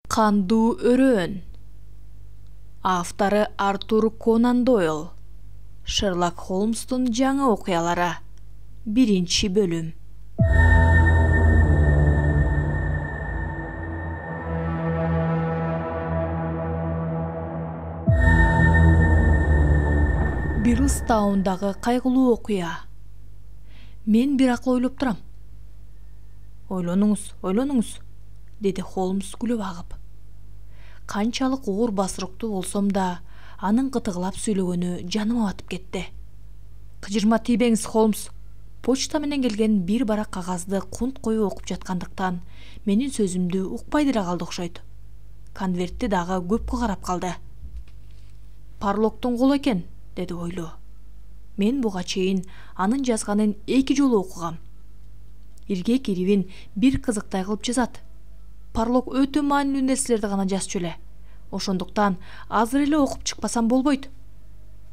Кандуу өрөөн. Автору Артур Конан Дойл. Шерлок Холмстун жаңы окуялары. 1-бөлүм. Бирлстаундагы кайгылуу окуя. Мен бир акыл ойлоп турам. Ойлонуңуз, деди Холмс күлүп агып. Канчалык оор басырыктуу болсом да, анын кытыгылап сүйлөгөнү жаныма батып кетти. Кыжырма тийбеңиз, Холмс. Почта менен келген бир барак кагазды кунт коюп окуп жаткандыктан менин сөзүмдү укпай деле калды окшойт. Конвертти дагы көпкө карап калды. Парлоктун колу экен, деди ойлоо. Мен буга чейин анын жазганын 2 жолу окугам. Иргек ирибин бир кызыктай кылып жазат. Парлок өтө маанилүү нерселерди гана жазчу эле. Ошондуктан азыр эле окуп чыкпасам болбойт.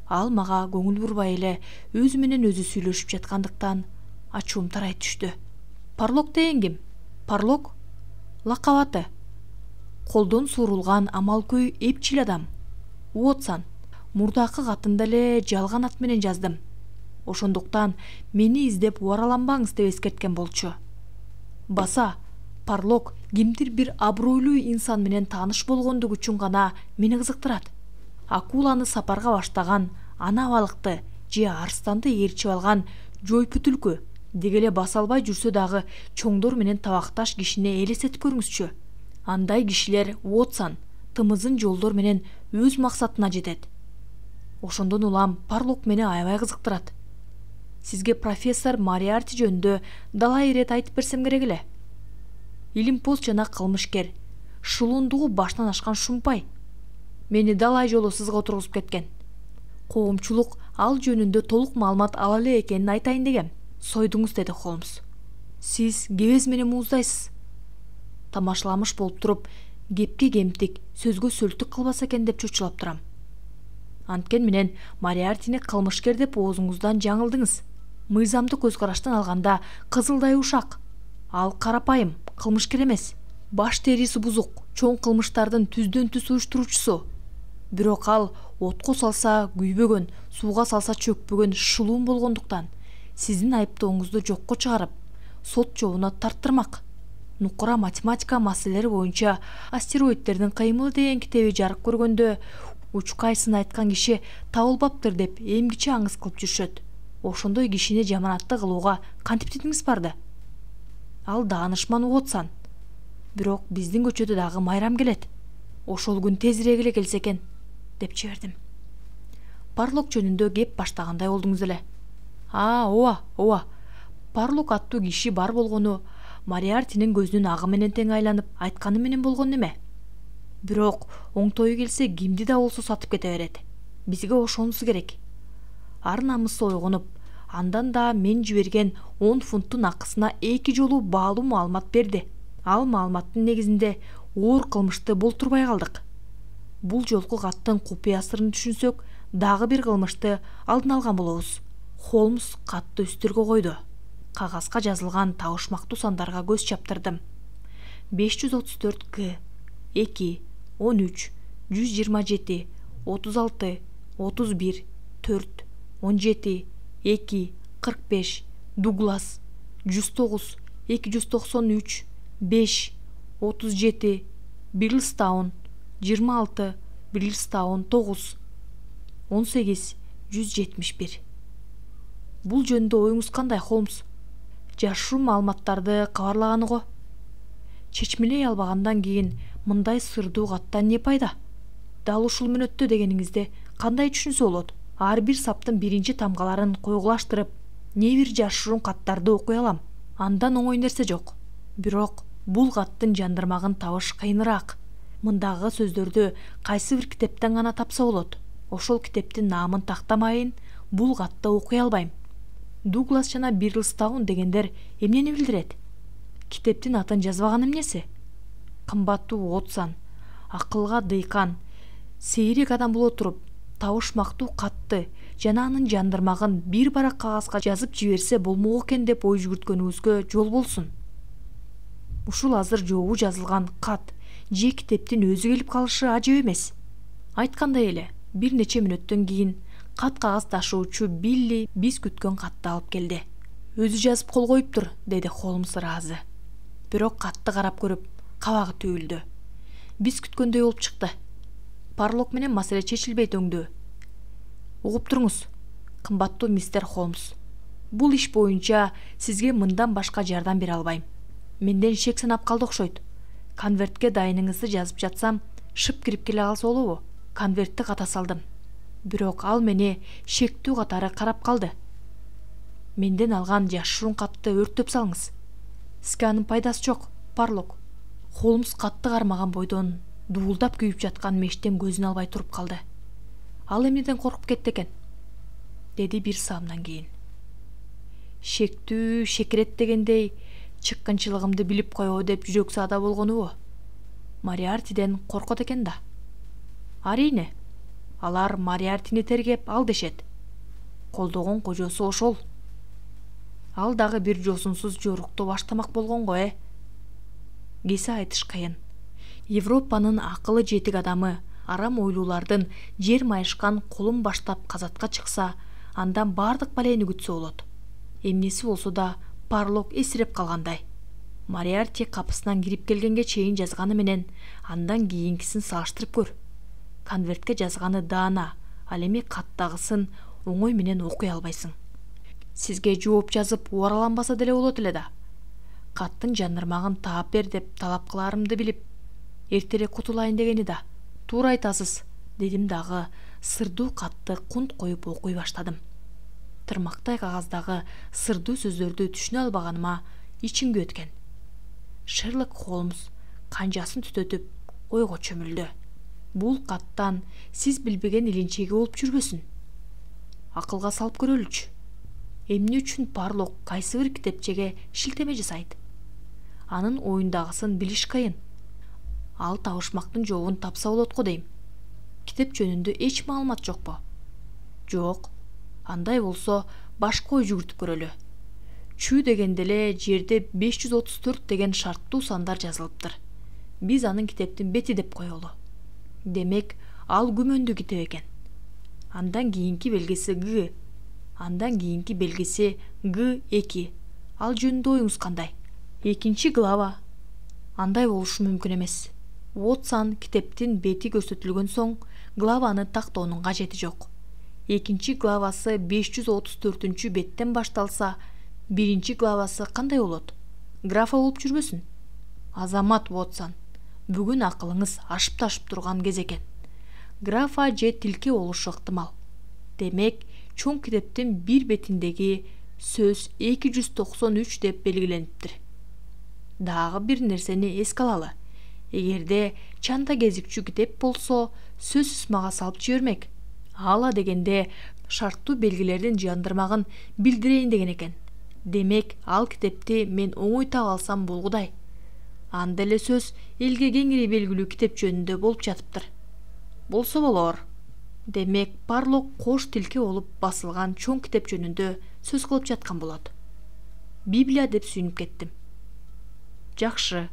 Ал мага көңүл бурбай эле өзү менен өзү сүйлөшүп жаткандыктан ачуум тарай түштү. Парлок деген ким? Парлок лакап аты. Колдон суурулган амалкөй эпчил адам. Уотсон. Мурдакы катында эле жалган ат менен жаздым. Ошондуктан мени издеп убараланбаңыз деп эскерткен болчу. Баса, Парлок кимдир бир абройлуу инсан менен тааныш болгондугу үчүн гана мени кызыктырат. Акуланы сапарга баштаган ана балыкты же арстанды ээрчип алган жойпу түлкү дегеле баса албай жүрсө дагы чоңдор менен табакташ кишини элестетип көрүңүзчү. Андай кишилер Уотсон тымызын жолдор менен өз максатына жетет. Ошондон улам Парлок мени аябай кызыктырат. Сизге профессор Мариарти жөнүндө далай ирет айтып берсем керек эле. Илимпоз жана кылмышкер, шылуундугу баштан ашкан шумпай. Мени далай жолу сызга отургузуп кеткен. Коомчулук ал жөнүндө толук маалымат ала эле экенин айтайын дегем. Сойдуңуз, деди Холмс. Сиз кебез менен мууздайсыз. Тамашаламыш болуп туруп, кепке кемтик, сөзгө сөлтүк кылбаса экен деп чочулап турам. Анткен менен Мариартини кылмышкер деп оозуңуздан жаңылдыңыз. Мыйзамды көз караштан алганда кызылдай ушак. Ал карапайым, кылмышкер эмес. Баш териси бузук, чоң кылмыштардын түздөн түз уюштуруучусу. Бирок ал отко салса күйбөгөн, сууга салса чөкпөгөн шылуун болгондуктан сиздин айыптооңузду жокко чыгарып, сот жобуна тарттырмак. Нукура математика маселелери боюнча астероидтердин кыймылы деген китеби жарык көргөндө уч кайсын айткан киши табылбаптыр деп эмгиче аңыз кылып жүрүшөт. Ошондой кишини жаманатты кылууга кантип титиңиз барды? Ал даанышман Уотсон. Бирок биздин көчөдө дагы майрам келет. Ошол күн тезирээк эле келсе экен, деп жибердим. Парлок жөнүндө кеп баштагандай болдуңуз эле. Ооба. Парлок аттуу киши бар болгону Мариартинин көзүнүн агы менен тең айланып айтканы менен болгон неме? Бирок оңтою келсе кимди да болсо сатып кете берет. Бизге ошонусу керек. Ар намысы ойгонуп, андан да мен жиберген 10 фунттун акысына 2 жолу баалуу маалымат берди. Ал маалыматтын негизинде оор кылмышты болтурбай калдык. Бул жолку каттын купуя сырын түшүнсөк, дагы бир кылмышты алдын алган болобуз. Холмс катты үстөлгө койду. Кагазга жазылган табышмактуу сандарга көз чаптырдым. 534К, 2, 13, 127, 36, 31, 4, 17, 2, 45, Дуглас, 109, 293, 5, 37, Бирлстаун, 26, Бирлстаун 9, 18, 171. Бул жөнүндө оюңуз кандай, Холмс? Жашыруу маалыматтарды кабарлаганы го. Чечмелей албагандан кийин мындай сырдуу каттан не пайда? Дал ушул мүнөттө дегениңизде кандай түшүнсө болот? Ар бир саптын биринчи тамгаларын койгулаштырып, не бир жашыруун каттарды окуй алам. Андан оңой нерсе жок. Бирок бул каттын жандырмагын табыш кыйыныраак. Мындагы сөздөрдү кайсы бир китептен гана тапса болот. Ошол китептин наамын тактамайын, бул катты окуй албайм. Дуглас жана Бирлстаун дегендер эмнени билдирет? Китептин атын жазбаган эмнеси? Кымбаттуу Уотсон, акылга дыйкан, сейрек адам боло туруп, табышмактуу катты жана анын жандырмагын бир барак кагазга жазып жиберсе болмок экен деп ой жүгүрткөнүбүзгө жол болсун. Ушул азыр жообу жазылган кат же китептин өзү келип калышы ажап эмес. Айткандай эле, бир нече мүнөттөн кийин кат кагаз ташуучу Билли биз күткөн катты алып келди. Өзү жазып кол коюптур, деди Холмс ыраазы. Бирок катты карап көрүп, кабагы түйүлдү. Биз күткөндөй болуп чыкты. Парлок менен маселе чечилбейт өңдүү. Угуп туруңуз, кымбаттуу мистер Холмс. Бул иш боюнча сизге мындан башка жардам бере албайм. Менден шек санап калды окшойт. Конвертке дайыныңызды жазып жатсам, шып кирип келе калса болобу? Конвертти ката салдым. Бирок ал мени шектүү катары карап калды. Менден алган жашыруун катты өрттөп салыңыз. Сизге анын пайдасы жок, Парлок. Холмс катты кармаган бойдон дуулдап күйүп жаткан мештен көзүн албай туруп калды. Ал эмнеден коркуп кетти экен? Деди бир саамдан кийин. Шектүү шекерет дегендей, чыккынчылыгымды билип коебу деп жүрөк саада болгонубу? Мариартиден коркот экен да. Арийне, алар Мариартини тергеп ал дешет. Колдогон кожосу ошол. Ал дагы бир жосунсуз жорукту баштамак болгон го, Кесе айтыш кыйын. Европанын акылы жетик адамы арам ойлуулардын жер майышкан колун баштап казатка чыкса, андан бардык балени күтсө болот. Эмнеси болсо да Парлок эсиреп калгандай. Мариарти капысынан кирип келгенге чейин жазганы менен андан кийинкисин салыштырып көр. Конвертке жазганы даана, ал эми каттагысын оңой менен окуй албайсың. Сизге жооп жазып убараланбаса деле болот эле да. Каттын жанырмагын таап бер деп талап кыларымды билип, эртерээк кутулайын дегени да. Туура айтасыз, дедим дагы сырдуу катты кунт коюп окуй баштадым. Тырмактай кагаздагы сырдуу сөздөрдү түшүнө албаганыма ичиңге өткөн. Шерлок Холмс канжасын түтөтүп ойго чөмүлдү. Бул каттан сиз билбеген илинчеги болуп жүрбөсүн. Акылга салып көрөлүчү. Эмне үчүн Парлок кайсы бир китепчеге шилтеме жасайт? Анын оюндагысын билиш кыйын. Ал табышмактын жообун тапса болот го дейм. Китеп жөнүндө эч маалымат жокпу? Жок. Андай болсо башка ой жүгүртүп көрөлү. Чүү дегенде эле жерде 534 деген шарттуу сандар жазылыптыр. Биз анын китептин бети деп коелу. Демек, ал күмөндүү китеп экен. Андан кийинки белгиси Г. Андан кийинки белгиси Г2. Ал жөнүндө оюңуз кандай? Экинчи глава. Андай болушу мүмкүн эмес. Уотсон китептин бети көрсөтүлгөн соң, главаны тактоонун кажети жок. Экинчи главасы 534 беттен башталса, биринчи главасы кандай болот? Графа болуп жүрбөсүн? Азамат Уотсон, бүгүн акылыңыз ашып ташып турган кез экен. Графа же тилке болушу ыктымал. Демек, чоң китептин бир бетиндеги сөз 293 деп белгилениптир. Дагы бир нерсени эске алалы. Эгерде чанда кезикчү китеп болсо, сөзсүз мага салып жибермек. Ала дегенде шарттуу белгилердин жандырмагын билдирейин деген экен. Демек, ал китепти мен оңой таап алсам болгудай. Анда эле сөз элге кеңири белгилүү китеп жөнүндө болуп жатыптыр. Болсо болор. Демек, Парлок кош тилке болуп басылган чоң китеп жөнүндө сөз кылып жаткан болот. Библия деп сүйүнүп кеттим. Жакшы,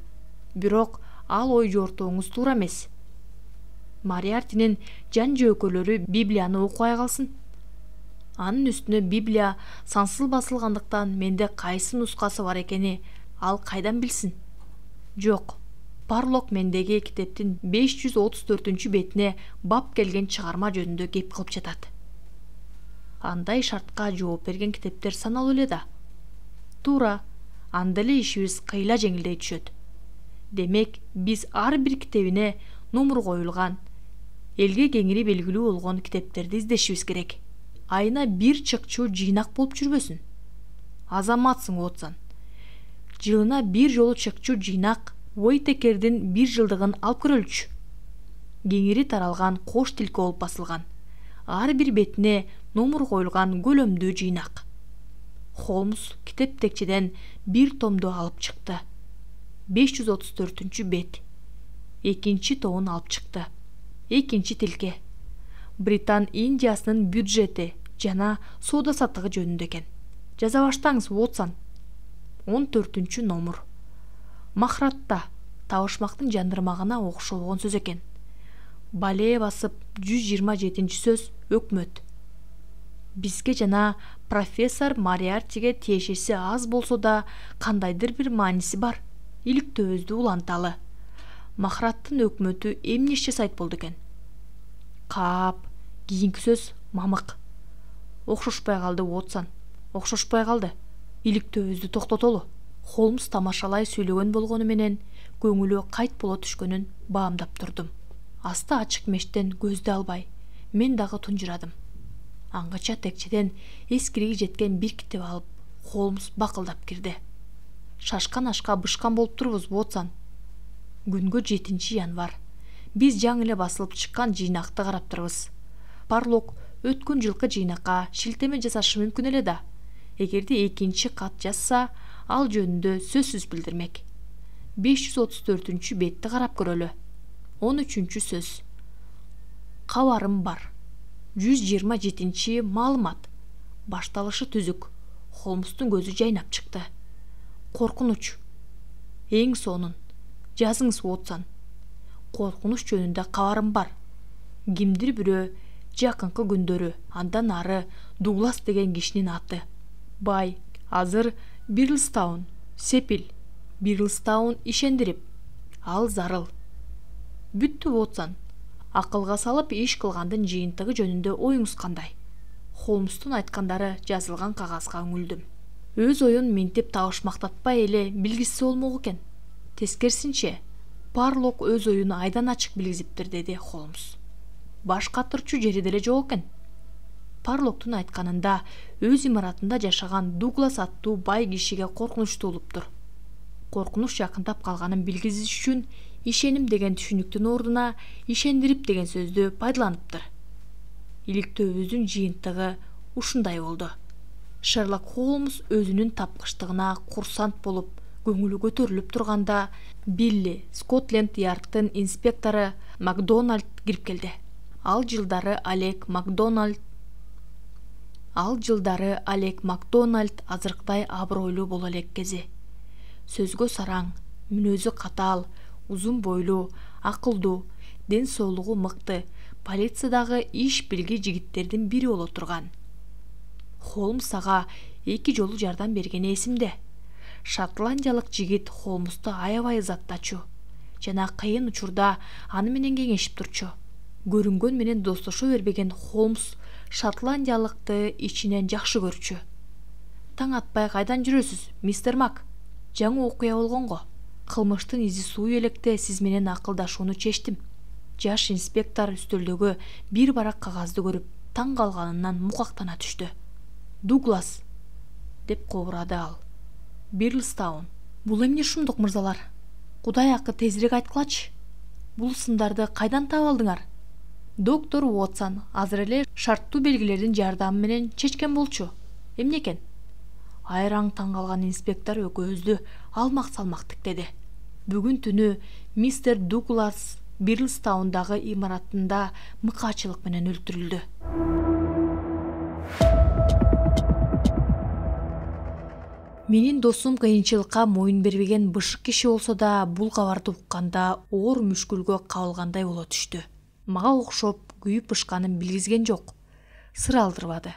бирок ал ой жортооңуз туура эмес. Мариартинин жан жөөкөлөрү Библияны окубай калсын. Анын үстүнө Библия сансыз басылгандыктан менде кайсы нускасы бар экени ал кайдан билсин? Жок. Парлок мендеги китептин 534 бетине бап келген чыгарма жөнүндө кеп кылып жатат. Андай шартка жооп берген китептер саналуу эле да. Туура, анда эле ишибиз кыйла жеңилдей түшөт. Демек, биз ар бир китебине номер коюлган, элге кеңири белгилүү болгон китептерди издешибиз керек. Айына бир чыкчуу жыйнак болуп жүрбөсүн? Азаматсың, Уотсон. Жылына бир жолу чыкчуу жыйнак Уойтекердин 1 жылдыгын алып көрөлүчү. Кеңири таралган кош тилке болуп басылган. Ар бир бетине номер коюлган көлөмдүү жыйнак. Холмс китеп текчеден бир томду алып чыкты. 534 бет. Экинчи томун алып чыкты. Экинчи тилке. Британ Индиясынын бюджети жана соода саттыгы жөнүндө экен. Жаза баштаңыз, Уотсон. 14 номер. Махратта табышмактын жандырмагына окшогон сөз экен. Бале басып 127 сөз өкмөт. Бизге жана профессор Мариартиге тиешеси аз болсо да кандайдыр бир мааниси бар. Иликтөөбүздү уланталы. Махраттын өкмөтү эмнеше сайт болду экен. Кап, кийинки сөз мамык. Окшошпой калды Уотсон. Окшошпой калды. Иликтөөбүздү токтотолу. Холмс тамашалай сүйлөгөн болгону менен көңүлү кайт боло түшкөнүн баамдап турдум. Асты ачык мештен көздү албай, мен дагы тунжурадым. Аңгыча текчеден эскириги жеткен бир китеп алып, Холмс бакылдап кирди. Шашкан ашка бышкан болуп турбуз, Уотсон. Күнгө 7 январ. Биз жаңы эле басылып чыккан жыйнакты карап турбуз. Парлок өткөн жылкы жыйнакка шилтеме жасашы мүмкүн эле да. Эгерде экинчи кат жазса, ал жөнүндө сөзсүз билдирмек. 534 бетти карап көрөлү. 13 сөз. Кабарым бар. 127 маалымат. Башталышы түзүк. Холмстун көзү жайнап чыкты. Коркунуч. Эң сонун. Жазыңыз, Уотсон. Коркунуч жөнүндө кабарым бар. Кимдир бирөө жакынкы күндөрү, андан ары Дуглас деген кишинин аты. Бай, азыр Бирлстаун, Сепил. Бирлстаун ишендирип. Ал зарыл. Бүттү, Уотсон. Акылга салып иш кылгандын жыйынтыгы жөнүндө оюңуз кандай? Холмстун айткандары жазылган кагазга үңүлдүм. Өз оюн ментип табышмактатпай эле билгиси болмок экен. Тескерисинче, Парлок өз оюн айдан ачык билгизиптир, деди Холмс. Баш катырчу жери деле жок экен. Парлоктун айтканында өз имаратында жашаган Дуглас аттуу бай кишиге коркунуч туулуптур. Коркунуч жакындап калганын билгизиш үчүн ишеним деген түшүнүктүн ордуна ишендирип деген сөздү пайдаланыптыр. Иликтөөбүздүн жыйынтыгы ушундай болду. Шерлок Холмс өзүнүн тапкычтыгына курсант болуп, көңүлү көтөрүлүп турганда, Билли, Скотленд-Ярдтын инспектору Макдональд кирип келди. Ал жылдары Алек Макдональд азырктай абройлуу боло элек кези. Сөзгө сараң, мүнөзү катаал, узун бойлуу, акылдуу, ден соолугу мыкты, полициядагы иш билги жигиттердин бири боло турган. Холмс ага 2 жолу жардам бергени эсимде. Шотландиялык жигит Холмсту аябай ызаттачу жана кыйын учурда аны менен кеңешип турчу. Көрүнгөн менен достошо бербеген Холмс шотландиялыкты ичинен жакшы көрчү. Таң атпай кайдан жүрөсүз, мистер Мак? Жаңы окуя болгонго. Кылмыштын изи суу электе сиз менен акылдашууну чечтим. Жаш инспектор үстөлдөгү бир барак кагазды көрүп, таң калганынан мукактана түштү. Дуглас, деп кобурады ал. Бирлстаун. Бул эмне шумдук, мырзалар? Кудай акы тезирээк айткылачы. Бул сындарды кайдан таап алдыңар? Доктор Уотсон азыр эле шарттуу белгилердин жардамы менен чечкен болчу. Эмне экен? Айраң таң калган инспектор экөөбүздү алмак салмак тиктеди. Бүгүн түнү мистер Дуглас Бирлстаундагы имаратында мыкаачылык менен өлтүрүлдү. Менин досум кыйынчылыкка моюн бербеген бышык киши болсо да, бул кабарды укканда оор мүшкүлгө кабылгандай боло түштү. Мага окшоп күйүп бышканын билгизген жок. Сыр алдырбады.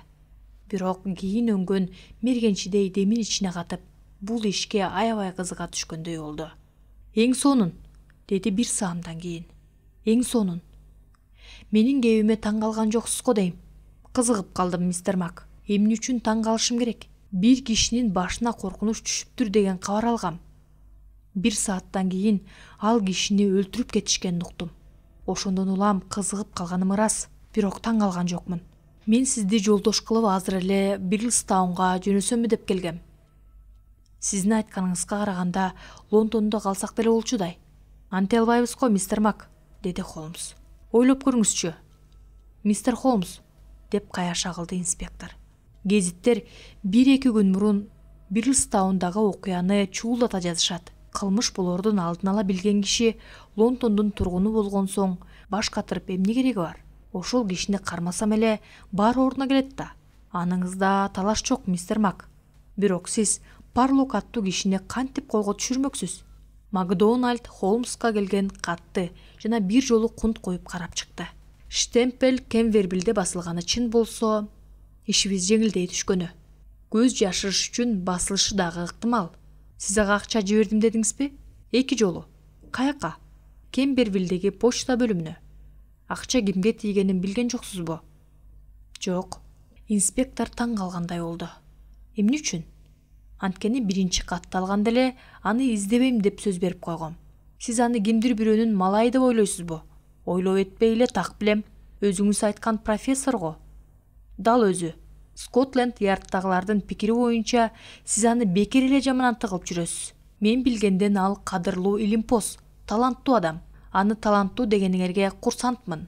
Бирок кийин өңгөн мергенчидей демин ичине катып, бул ишке аябай кызыга түшкөндөй болду. Эң сонун, деди бир саамдан кийин. Эң сонун. Менин кебиме таң калган жоксуз го дейм. Кызыгып калдым, мистер Мак. Эмне үчүн таң калышым керек? Бир кишинин башына коркунуч түшүптүр деген кабар алгам. 1 сааттан кийин ал кишини өлтүрүп кетишкенин уктум. Ошондон улам кызыгып калганым ырас, бирок таң калган жокмун. Мен сизди жолдош кылып азыр эле Бирлстаунга жөнөсөмбү деп келгем. Сиздин айтканыңызга караганда Лондондо калсак деле болчудай. Анте албайбыз го, мистер Мак, деди Холмс. Ойлоп көрүңүзчү, мистер Холмс, деп каяша кылды инспектор. Гезиттер 1-2 күн мурун Бирлстаундагы окуяны чуулдата жазышат. Кылмыш болордун алдын ала билген киши Лондондун тургуну болгон соң баш катырып эмне кереги бар? Ошол кишини кармасам эле баары ордуна келет да. Аныңызда талаш жок, мистер Мак. Бирок сиз Парлок аттуу кишини кантип колго түшүрмөксүз? Макдоналд Холмска келген катты жана бир жолу кунт коюп карап чыкты. Штемпель Кемвербилде басылганы чын болсо, ишибиз жеңилдей түшкөнү. Көз жашырыш үчүн басылышы дагы ыктымал. Сиз ага акча жибердим дедиңизби? 2 жолу. Каяка? Кембервилдеги почта бөлүмүнө. Акча кимге тийгенин билген жоксузбу? Жок. Инспектор таң калгандай болду. Эмне үчүн? Анткени биринчи катты алганда эле аны издебейм деп сөз берип койгом. Сиз аны кимдир бирөөнүн малайы деп ойлойсузбу? Ойлоп этпей эле так билем. Өзүңүз айткан профессор го. Дал өзү. Скотланд Ярдтагылардын пикири боюнча сиз аны бекер эле жаманаттык кылып жүрөсүз. Мен билгенден ал кадырлуу илимпоз, таланттуу адам. Аны таланттуу дегениңерге курсантмын.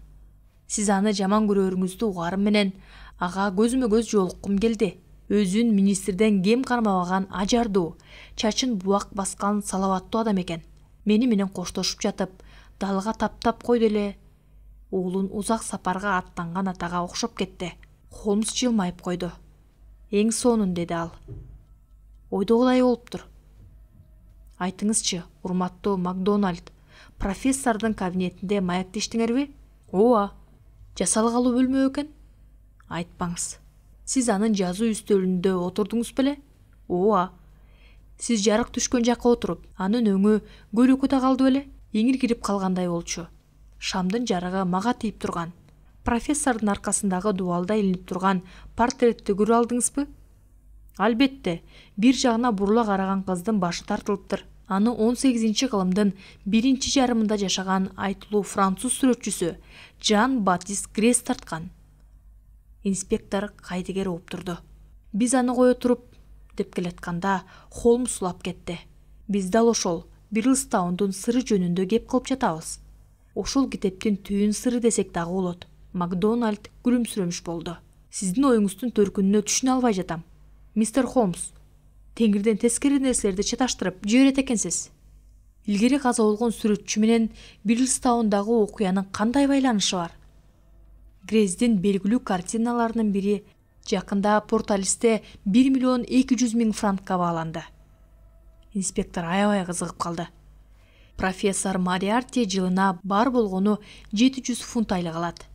Сиз аны жаман көрөрүңүздү угарым менен ага көзмө көз жолуккум келди. Өзүн министрден кем кармабаган ажардуу, чачын буак баскан салаваттуу адам экен. Мени менен коштошуп жатып, далга таптап койду эле. Уулун узак сапарга аттанган атага окшоп кетти. Холмс жылмайып койду. Эң сонун, деди ал. Ойдогудай болуптур. Айтыңызчы, урматтуу Макдоналд, профессордун кабинетинде маектештиңерби? Ооба. Жасалгалуу бөлмө экен? Айтпаңыз. Сиз анын жазуу үстөлүндө отурдуңуз беле? Ооба. Сиз жарык түшкөн жакка отуруп, анын өңү көлөкөдө калды беле? Эңир кирип калгандай болчу. Шамдын жарыгы мага тийип турган. Профессордун аркасындагы дубалда илинип турган портретти көрүп алдыңызбы? Албетте, бир жагына бурула караган кыздын башы тартылыптыр. Аны 18-кылымдын 1-жарымында жашаган айтылуу француз сүрөтчүсү Жан Батист Грес тарткан. Инспектор кайдыгер угуп турду. Биз аны кое туруп деп келатканда Холмс улап кетти. Биз дал ошол Бирлстаундун сыры жөнүндө кеп кылып жатабыз. Ошол китептин түйүн сыры десек дагы болот. Макдоналд күлүмсүрөмүш болду. Сиздин оюңуздун төркүнүнө түшүнө албай жатам. Мистер Холмс, теңирден тескери нерселерди чаташтырып жиберет экенсиз. Илгери каза болгон сүрөтчү менен Бирлстаундагы окуянын кандай байланышы бар? Грездин белгилүү картиналарынын бири жакында Порталисте 1.200.000 франкка бааланды. Инспектор аябай кызыгып калды. Профессор Мариарти жылына бар болгону 700 фунт айлык алат.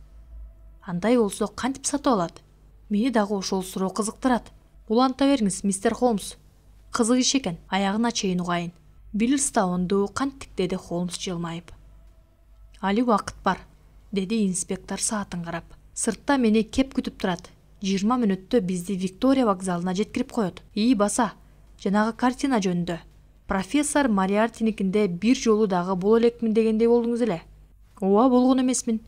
Андай болсо кантип сатып алат? Мени дагы ошол суроо кызыктырат. Уланта бериңиз, мистер Холмс. Кызык иш экен, аягына чейин угайын. Бирлстаунду кантип, деди Холмс жылмайып. Али убакыт бар, деди инспектор саатын карап. Сыртта мени кеп күтүп турат. 20 мүнөттө бизди Виктория вокзалына жеткирип коет. Баса, жанагы картина жөнүндө. Профессор Мариартиникинде бир жолу дагы боло элекмин дегендей болдуңуз эле. Ооба, болгон эмесмин.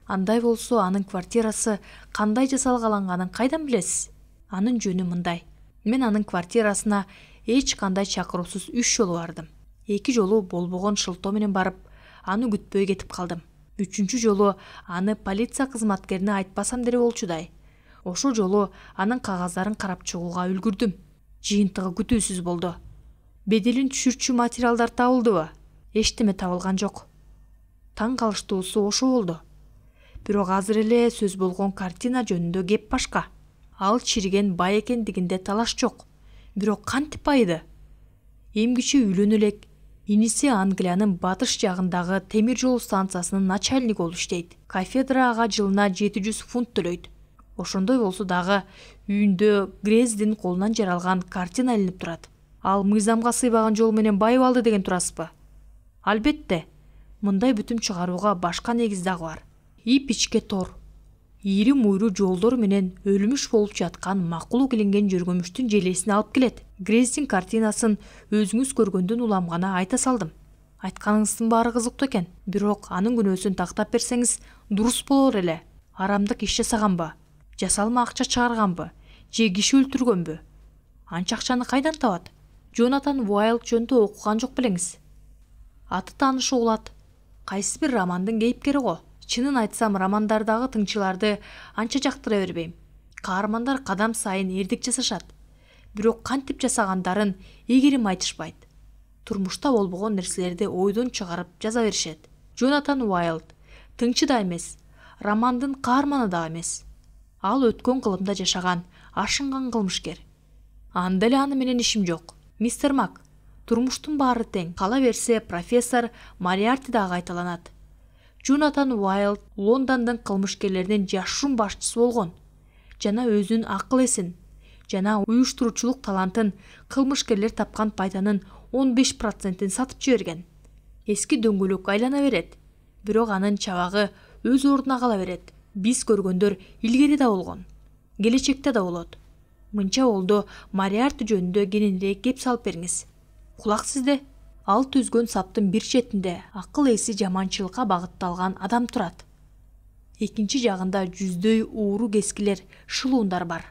Андай болсо анын квартирасы кандай жасалгаланганын кайдан билесиз? Анын жөнү мындай. Мен анын квартирасына эч кандай чакыруусуз 3 жолу бардым. 2 жолу болбогон шылтоо менен барып, аны күтпөй кетип калдым. 3-чү жолу аны полиция кызматкерине айтпасам деле болчудай. Ошол жолу анын кагаздарын карап чыгууга үлгүрдүм. Жыйынтыгы күтүүсүз болду. Беделин түшүрчү материалдар табылдыбы? Эчтеме табылган жок. Таң калыштуусу ошо болду. Бирок азыр эле сөз болгон картина жөнүндө кеп башка. Ал чириген бай экендигинде талаш жок. Бирок кантип байыды? Эмгичи үйлөнө элек, иниси Англиянын батыш жагындагы темир жол станциясынын начальниги болуп иштейт. Кафедра ага жылына 700 фунт төлөйт. Ошондой болсо дагы үйүндө Грездин колунан жаралган картина илинип турат. Ал мыйзамга сыйбаган жол менен байып алды деген турасызбы? Албетте, мындай бүтүм чыгарууга башка негиз дагы бар. Ип ичке тор, ири муйру жолдор менен өлүмүш болуп жаткан макулук илинген жөргөмүштүн желесин алып келет. Грездин картинасын өзүңүз көргөндөн улам гана айта салдым. Айтканыңыздын баары кызыктуу экен, бирок анын күнөөсүн тактап берсеңиз дурус болор эле. Арамдык иш жасаганбы? Жасалма акча чыгарганбы? Же киши өлтүргөнбү? Анча акчаны кайдан табат? Джонатан Уайлд жөнүндө окуган жок белеңиз? Аты тааныш угулат. Кайсы бир романдын кейипкери го. Чынын айтсам, романдардагы тыңчыларды анча жактыра бербейм. Каармандар кадам сайын эрдик жасашат. Бирок кантип жасагандарын эгерим айтышпайт. Турмушта болбогон нерселерди ойдон чыгарып жаза беришет. Джонатан Уайлд тыңчы да эмес, романдын каарманы да эмес. Ал өткөн кылымда жашаган, ашынган кылмышкер. Анда эле аны менен ишим жок. Мистер Мак, Турмуштун баары тең. Кала берсе, профессор Мариарти да кайталанат. Джонатан Уайлд Лондондун кылмышкерлеринин жашуун башчысы болгон жана өзүнүн акыл эсин жана уюштуруучулук талантын кылмышкерлер тапкан пайданын 15%-ин сатып жиберген. Эски дөңгөлөк айлана берет, бирок анын чабагы өз ордуна кала берет. Биз көргөндөр илгери да болгон, келечекте да болот. Мынча болду, Мариарти жөнүндө кененирээк кеп салып бериңиз. Кулак сизде. Ал түзгөн саптын бир четинде акыл эси жаманчылыкка багытталган адам турат. Экинчи жагында жүздөй ууру кескилер, шылуундар бар.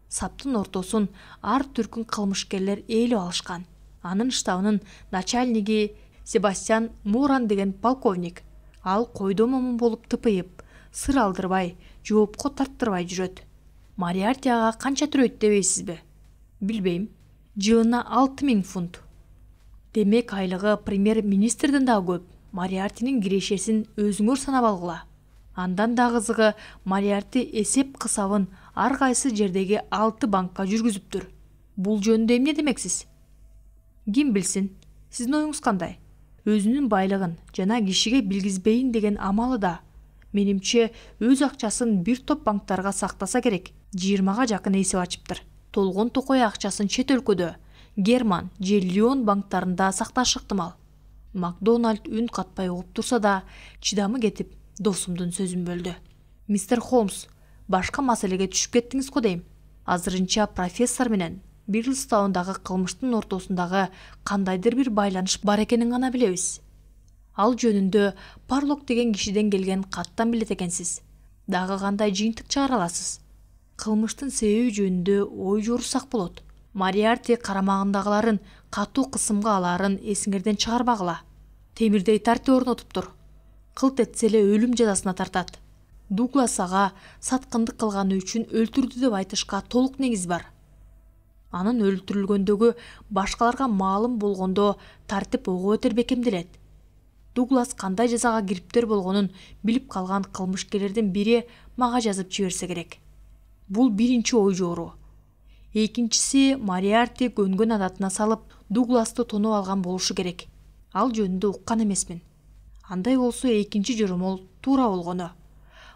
Саптын ортосун ар түркүн кылмышкерлер ээлеп алышкан. Анын штабынын начальниги Себастьян Моран деген полковник. Ал койдо момун болуп тыпыйып, сыр алдырбай, жоопко тарттырбай жүрөт. Мариарти ага канча төрөйт дебейсизби? Билбейм. Жылына 6000 фунт. Демек айлыгы премьер-министрден да көп. Мариартинин кирешесин өзүңөр санап алгыла. Андан да кызыгы, Мариарти эсеп кысабын ар кайсы жердеги 6 банкка жүргүзүптүр. Бул жөнүндө эмне демексиз? Ким билсин? Сиздин оюңуз кандай? Өзүнүн байлыгын жана кишиге билгизбейин деген амалы да. Менимче өз акчасын бир топ банктарга сактаса керек. 20га жакын эсеп ачыптыр. Толгон токой акчасын чет өлкөдө, Герман же Лион банктарында сакташы ыктымал. Макдональд үн катпай угуп турса да, чыдамы кетип, досумдун сөзүн бөлдү. Мистер Холмс, башка маселеге түшүп кеттиңиз го дейм. Азырынча профессор менен Бирлстаундагы кылмыштын ортосундагы кандайдыр бир байланыш бар экенин гана билебиз. Ал жөнүндө Парлок деген кишиден келген каттан билет экенсиз. Дагы кандай жыйынтык чыгара аласыз? Кылмыштын себеби жөнүндө ой жорусак болот. Мариарти карамагындагыларын катуу кысымга алаарын эсиңерден чыгарбагыла. Темирдей тартип орнотуптур. Кылт этсе эле өлүм жазасына тартат. Дуглас ага саткындык кылганы үчүн өлтүрдү деп айтышка толук негиз бар. Анын өлтүрүлгөндөгү башкаларга маалым болгондо тартип ого өтөр бекемделет. Дуглас кандай жазага кириптер болгонун билип калган кылмышкерлердин бири мага жазып жиберсе керек. Бул биринчи ой жору. Экинчиси, Мариарти көнгөн адатына салып, Дугласты тонуп алган болушу керек. Ал жөнүндө уккан эмесмин. Андай болсо экинчи жоромол туура болгону.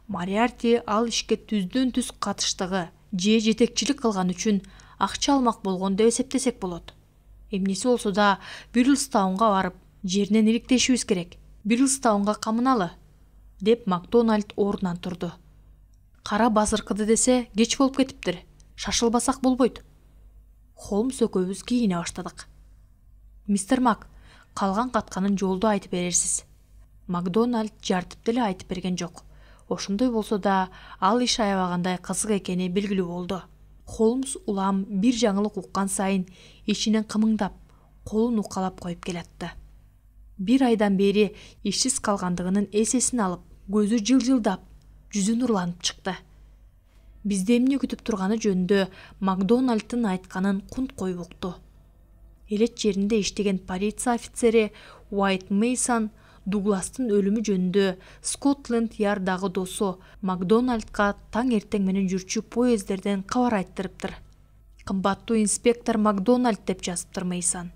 Мариарти ал ишке түздөн түз катыштыгы же жетекчилик кылган үчүн акча алмак болгон деп эсептесек болот. Эмнеси болсо да Бирлстаунга барып, жеринен ириктешибиз керек. Бирлстаунга камыналы, деп Макдональд ордунан турду. Кара базыркыды десе кеч болуп кетиптир. Шашылбасак болбойт. Холмс экөөбүз кийине баштадык. Мистер Мак, калган катканын жолдо айтып берерсиз. Макдональд жартып деле айтып берген жок. Ошондой болсо да ал иш аябагандай кызык экени белгилүү болду. Холмс улам бир жаңылык уккан сайын ичинен кымыңдап, колун укалап коюп келатты. Бир айдан бери ишсиз калгандыгынын эсесин алып, көзү жылжылдап, жүзү нурланып чыкты. Бизди эмне күтүп турганы жөнүндө Макдональдтын айтканын кунт коюп укту. Элет жеринде иштеген полиция офицери Уайт Мейсон Дугластын өлүмү жөнүндө Скотланд Ярдагы досу Макдональдга таң эртең менен жүрчү поездерден кабар айттырыптыр. Кымбаттуу инспектор Макдональд деп жазыптыр Мейсон.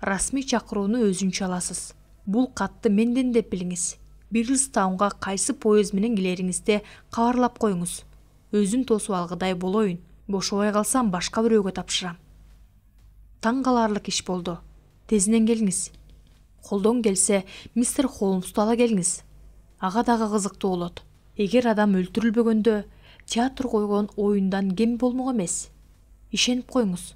Расмий чакырууну өзүнчө аласыз. Бул катты менден деп билиңиз. Бирлстаунга кайсы поезд менен келериңизде кабарлап коюңуз. Өзүм тосуп алгыдай болоюн. Бошобой калсам башка бирөөгө тапшырам. Таң каларлык иш болду. Тезинен келиңиз. Колдон келсе, мистер Холмсту ала келиңиз. Ага дагы кызыктуу болот. Эгер адам өлтүрүлбөгөндө, театр койгон оюндан кем болмок эмес. Ишенип коюңуз.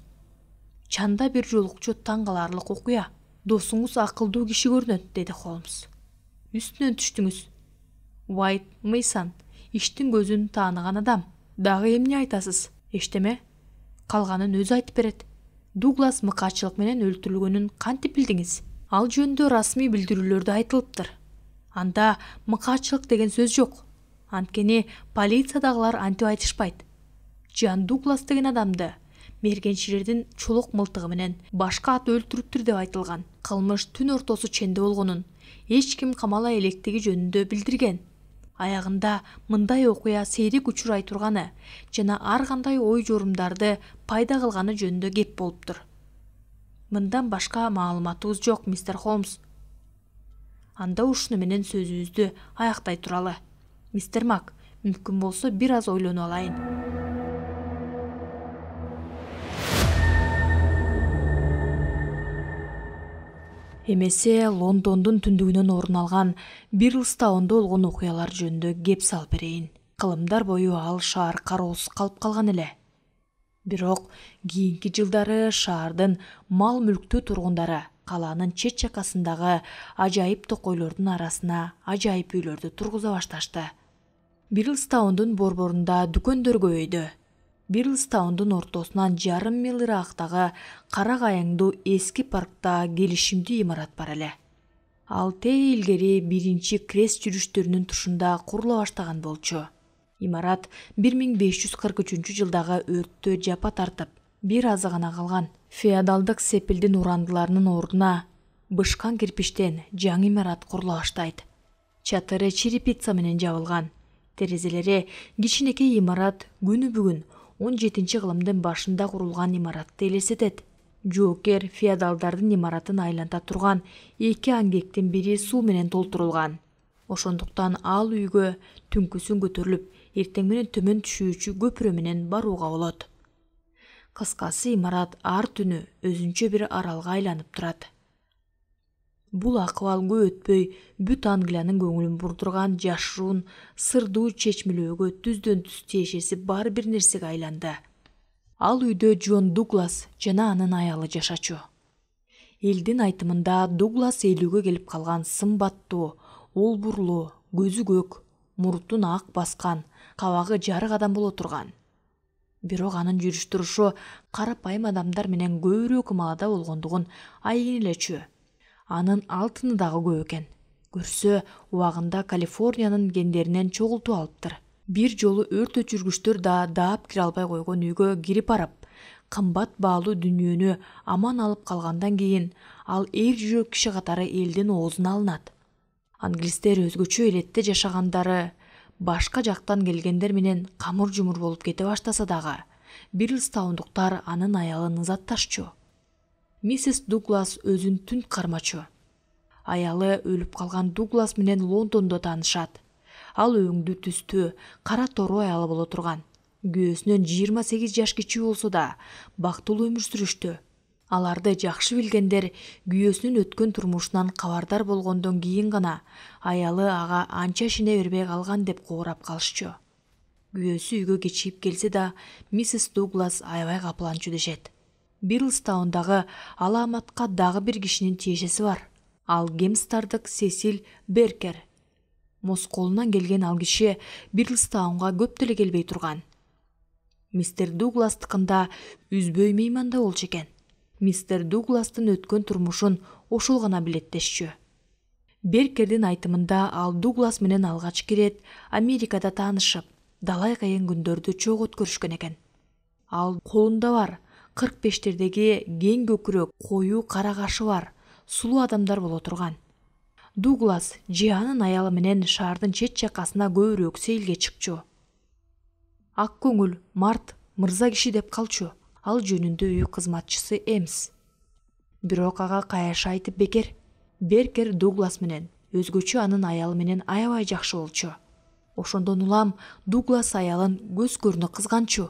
Чанда бир жолукчу таң каларлык окуя. Досуңуз акылдуу киши көрүнөт, деди Холмс. Үстүнөн түштүңүз. Уайт Мейсон, иштин көзүн тааныган адам. Дагы эмне айтасыз? Эчтеме? Калганын өзү айтып берет. Дуглас мыкаачылык менен өлтүрүлгөнүн кантип билдиңиз? Ал жөнүндө расмий билдирүүлөрдө айтылыптыр. Анда мыкаачылык деген сөз жок. Анткени полициядагылар антип айтышпайт. Жан Дуглас деген адамды мергенчилердин чолок мылтыгы менен башка ат өлтүрүптүр деп айтылган. Кылмыш түн ортосу ченде болгонун эч ким камала электиги жөнүндө билдирген. Аягында мындай окуя сейрек учурай турганы жана ар кандай ой жорумдарды пайда кылганы жөнүндө кеп болуптур. Мындан башка маалыматыбыз жок, мистер Холмс. Анда ушуну менен сөзүбүздү аяктай туралы. Мистер Мак, мүмкүн болсо бир аз ойлонуп алайын. Эмесе Лондондун түндүгүнөн орун алган Бирлстаунда болгон окуялар жөнүндө кеп салып берейин. Кылымдар бою ал шаар кароосуз калып калган эле. Бирок кийинки жылдары шаардын мал мүлктүү тургундары калаанын чет чакасындагы ажайып токойлордун арасына ажайып үйлөрдү тургуза башташты. Бирлстаундун борборунда дүкөндөр көбөйдү. Бирлстаундун ортосунан жарым мил ырактагы Кара Кайыңдуу эски паркта келишимдүү имарат бар эле. Ал тээ илгери биринчи крест жүрүштөрүнүн тушунда курула баштаган болчу. Имарат 1543 жылдагы өрттө жапа тартып, бир азы гана калган. Феодалдык сепилдин урандыларынын ордуна бышкан кирпиштен жаңы имарат курула баштайт. Чатыры черепица менен жабылган. Терезелери кичинекей имарат күнү бүгүн 17-кылымдын башында курулган имаратты элестетет. Жоокер феодалдардын имаратын айланта турган эки аңгектин бири суу менен толтурулган. Ошондуктан ал үйгө түнкүсүн көтөрүлүп, эртең менен төмөн түшүүчү көпүрө менен барууга болот. Кыскасы имарат ар түнү өзүнчө бир аралга айланып турат. Бул акыбал көп өтпөй бүт Англиянын көңүлүн бурдурган жашыруун, сырдуу чечмелөөгө түздөн түз тиешеси бар бир нерсеге айланды. Ал үйдө Джон Дуглас жана анын аялы жашачу. Элдин айтымында Дуглас элүүгө келип калган сымбаттуу, олбурлуу, көзү көк, муртун ак баскан, кабагы жарык адам боло турган. Бирок анын жүрүш турушу карапайым адамдар менен көбүрөөк ымалада болгондугун айын элечү. Анын алтыны дагы көп экен. Көрсө, убагында Калифорниянын кендеринен чогултуп алыптыр. Бир жолу өрт өчүргүчтөр да даап кире албай койгон үйгө кирип барып, кымбат баалуу дүнүйөнү аман алып калгандан кийин ал эр жүрөк киши катары элдин оозуна алынат. Англистер өзгөчө элетте жашагандары, башка жактан келгендер менен камыр-жумур болуп кете баштаса дагы, Бирлстаундуктар анын аялын ызатташчу. Миссис Дуглас өзүн түн кармачу. Аялы өлүп калган Дуглас менен Лондондо таанышат. Ал өңдүү түстүү, кара тору аялы боло турган. Күйөөсүнөн 28 жаш кичүү болсо да, бактылуу өмүр сүрүштү. Аларды жакшы билгендер күйөөсүнүн өткөн турмушунан кабардар болгондон кийин гана аялы ага анча ишене бербей калган деп коорап калышчу. Күйөөсү үйгө кечигип келсе да, миссис Дуглас аябай капыланчу дешет. Бирлстаундагы аламатка дагы бир кишинин тиешеси бар. Ал Гемстардык Сесил Беркер. Москолунан келген ал киши Бирлстаунга көп деле келбей турган. Мистер Дугластыкында үзбөй мейманда болчу экен. Мистер Дугластын өткөн турмушун ошол гана билеттешчү. Беркердин айтымында ал Дуглас менен алгачкы ирет Америкада таанышып, далай кыйын күндөрдү чогуу өткөрүшкөн экен. Ал колунда бар 45-тердеги кең көкүрөк, коюу кара кашы бар, сулуу адамдар боло турган. Дуглас же анын аялы менен шаардын чет чакасына көбүрөөк сейилге чыкчу. Ак көңүл, март, мырза киши деп калчу. Ал жөнүндө үй кызматчысы Эмс. Бирок ага каяш айтып бекер. Беркер Дуглас менен, өзгөчө анын аялы менен аябай жакшы болчу. Ошондон улам Дуглас аялын көз көрүнө кызганчу.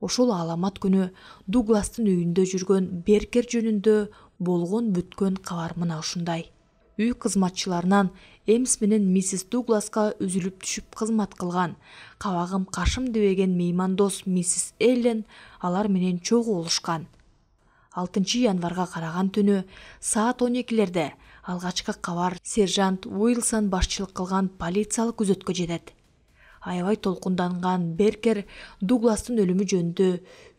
Ошол аламат күнү Дугластын үйүндө жүргөн Беркер жөнүндө болгон бүткөн кабар мына ушундай. Үй кызматчыларынан Эмс менен миссис Дугласка үзүлүп түшүп кызмат кылган, кабагым кашым дебеген меймандос миссис Эллен алар менен чогуу болушкан. 6 январга караган түнү саат 12-лерде алгачкы кабар сержант Уилсон башчылык кылган полициялык күзөткө жетет. Аябай толкунданган Беркер Дугластын өлүмү жөнүндө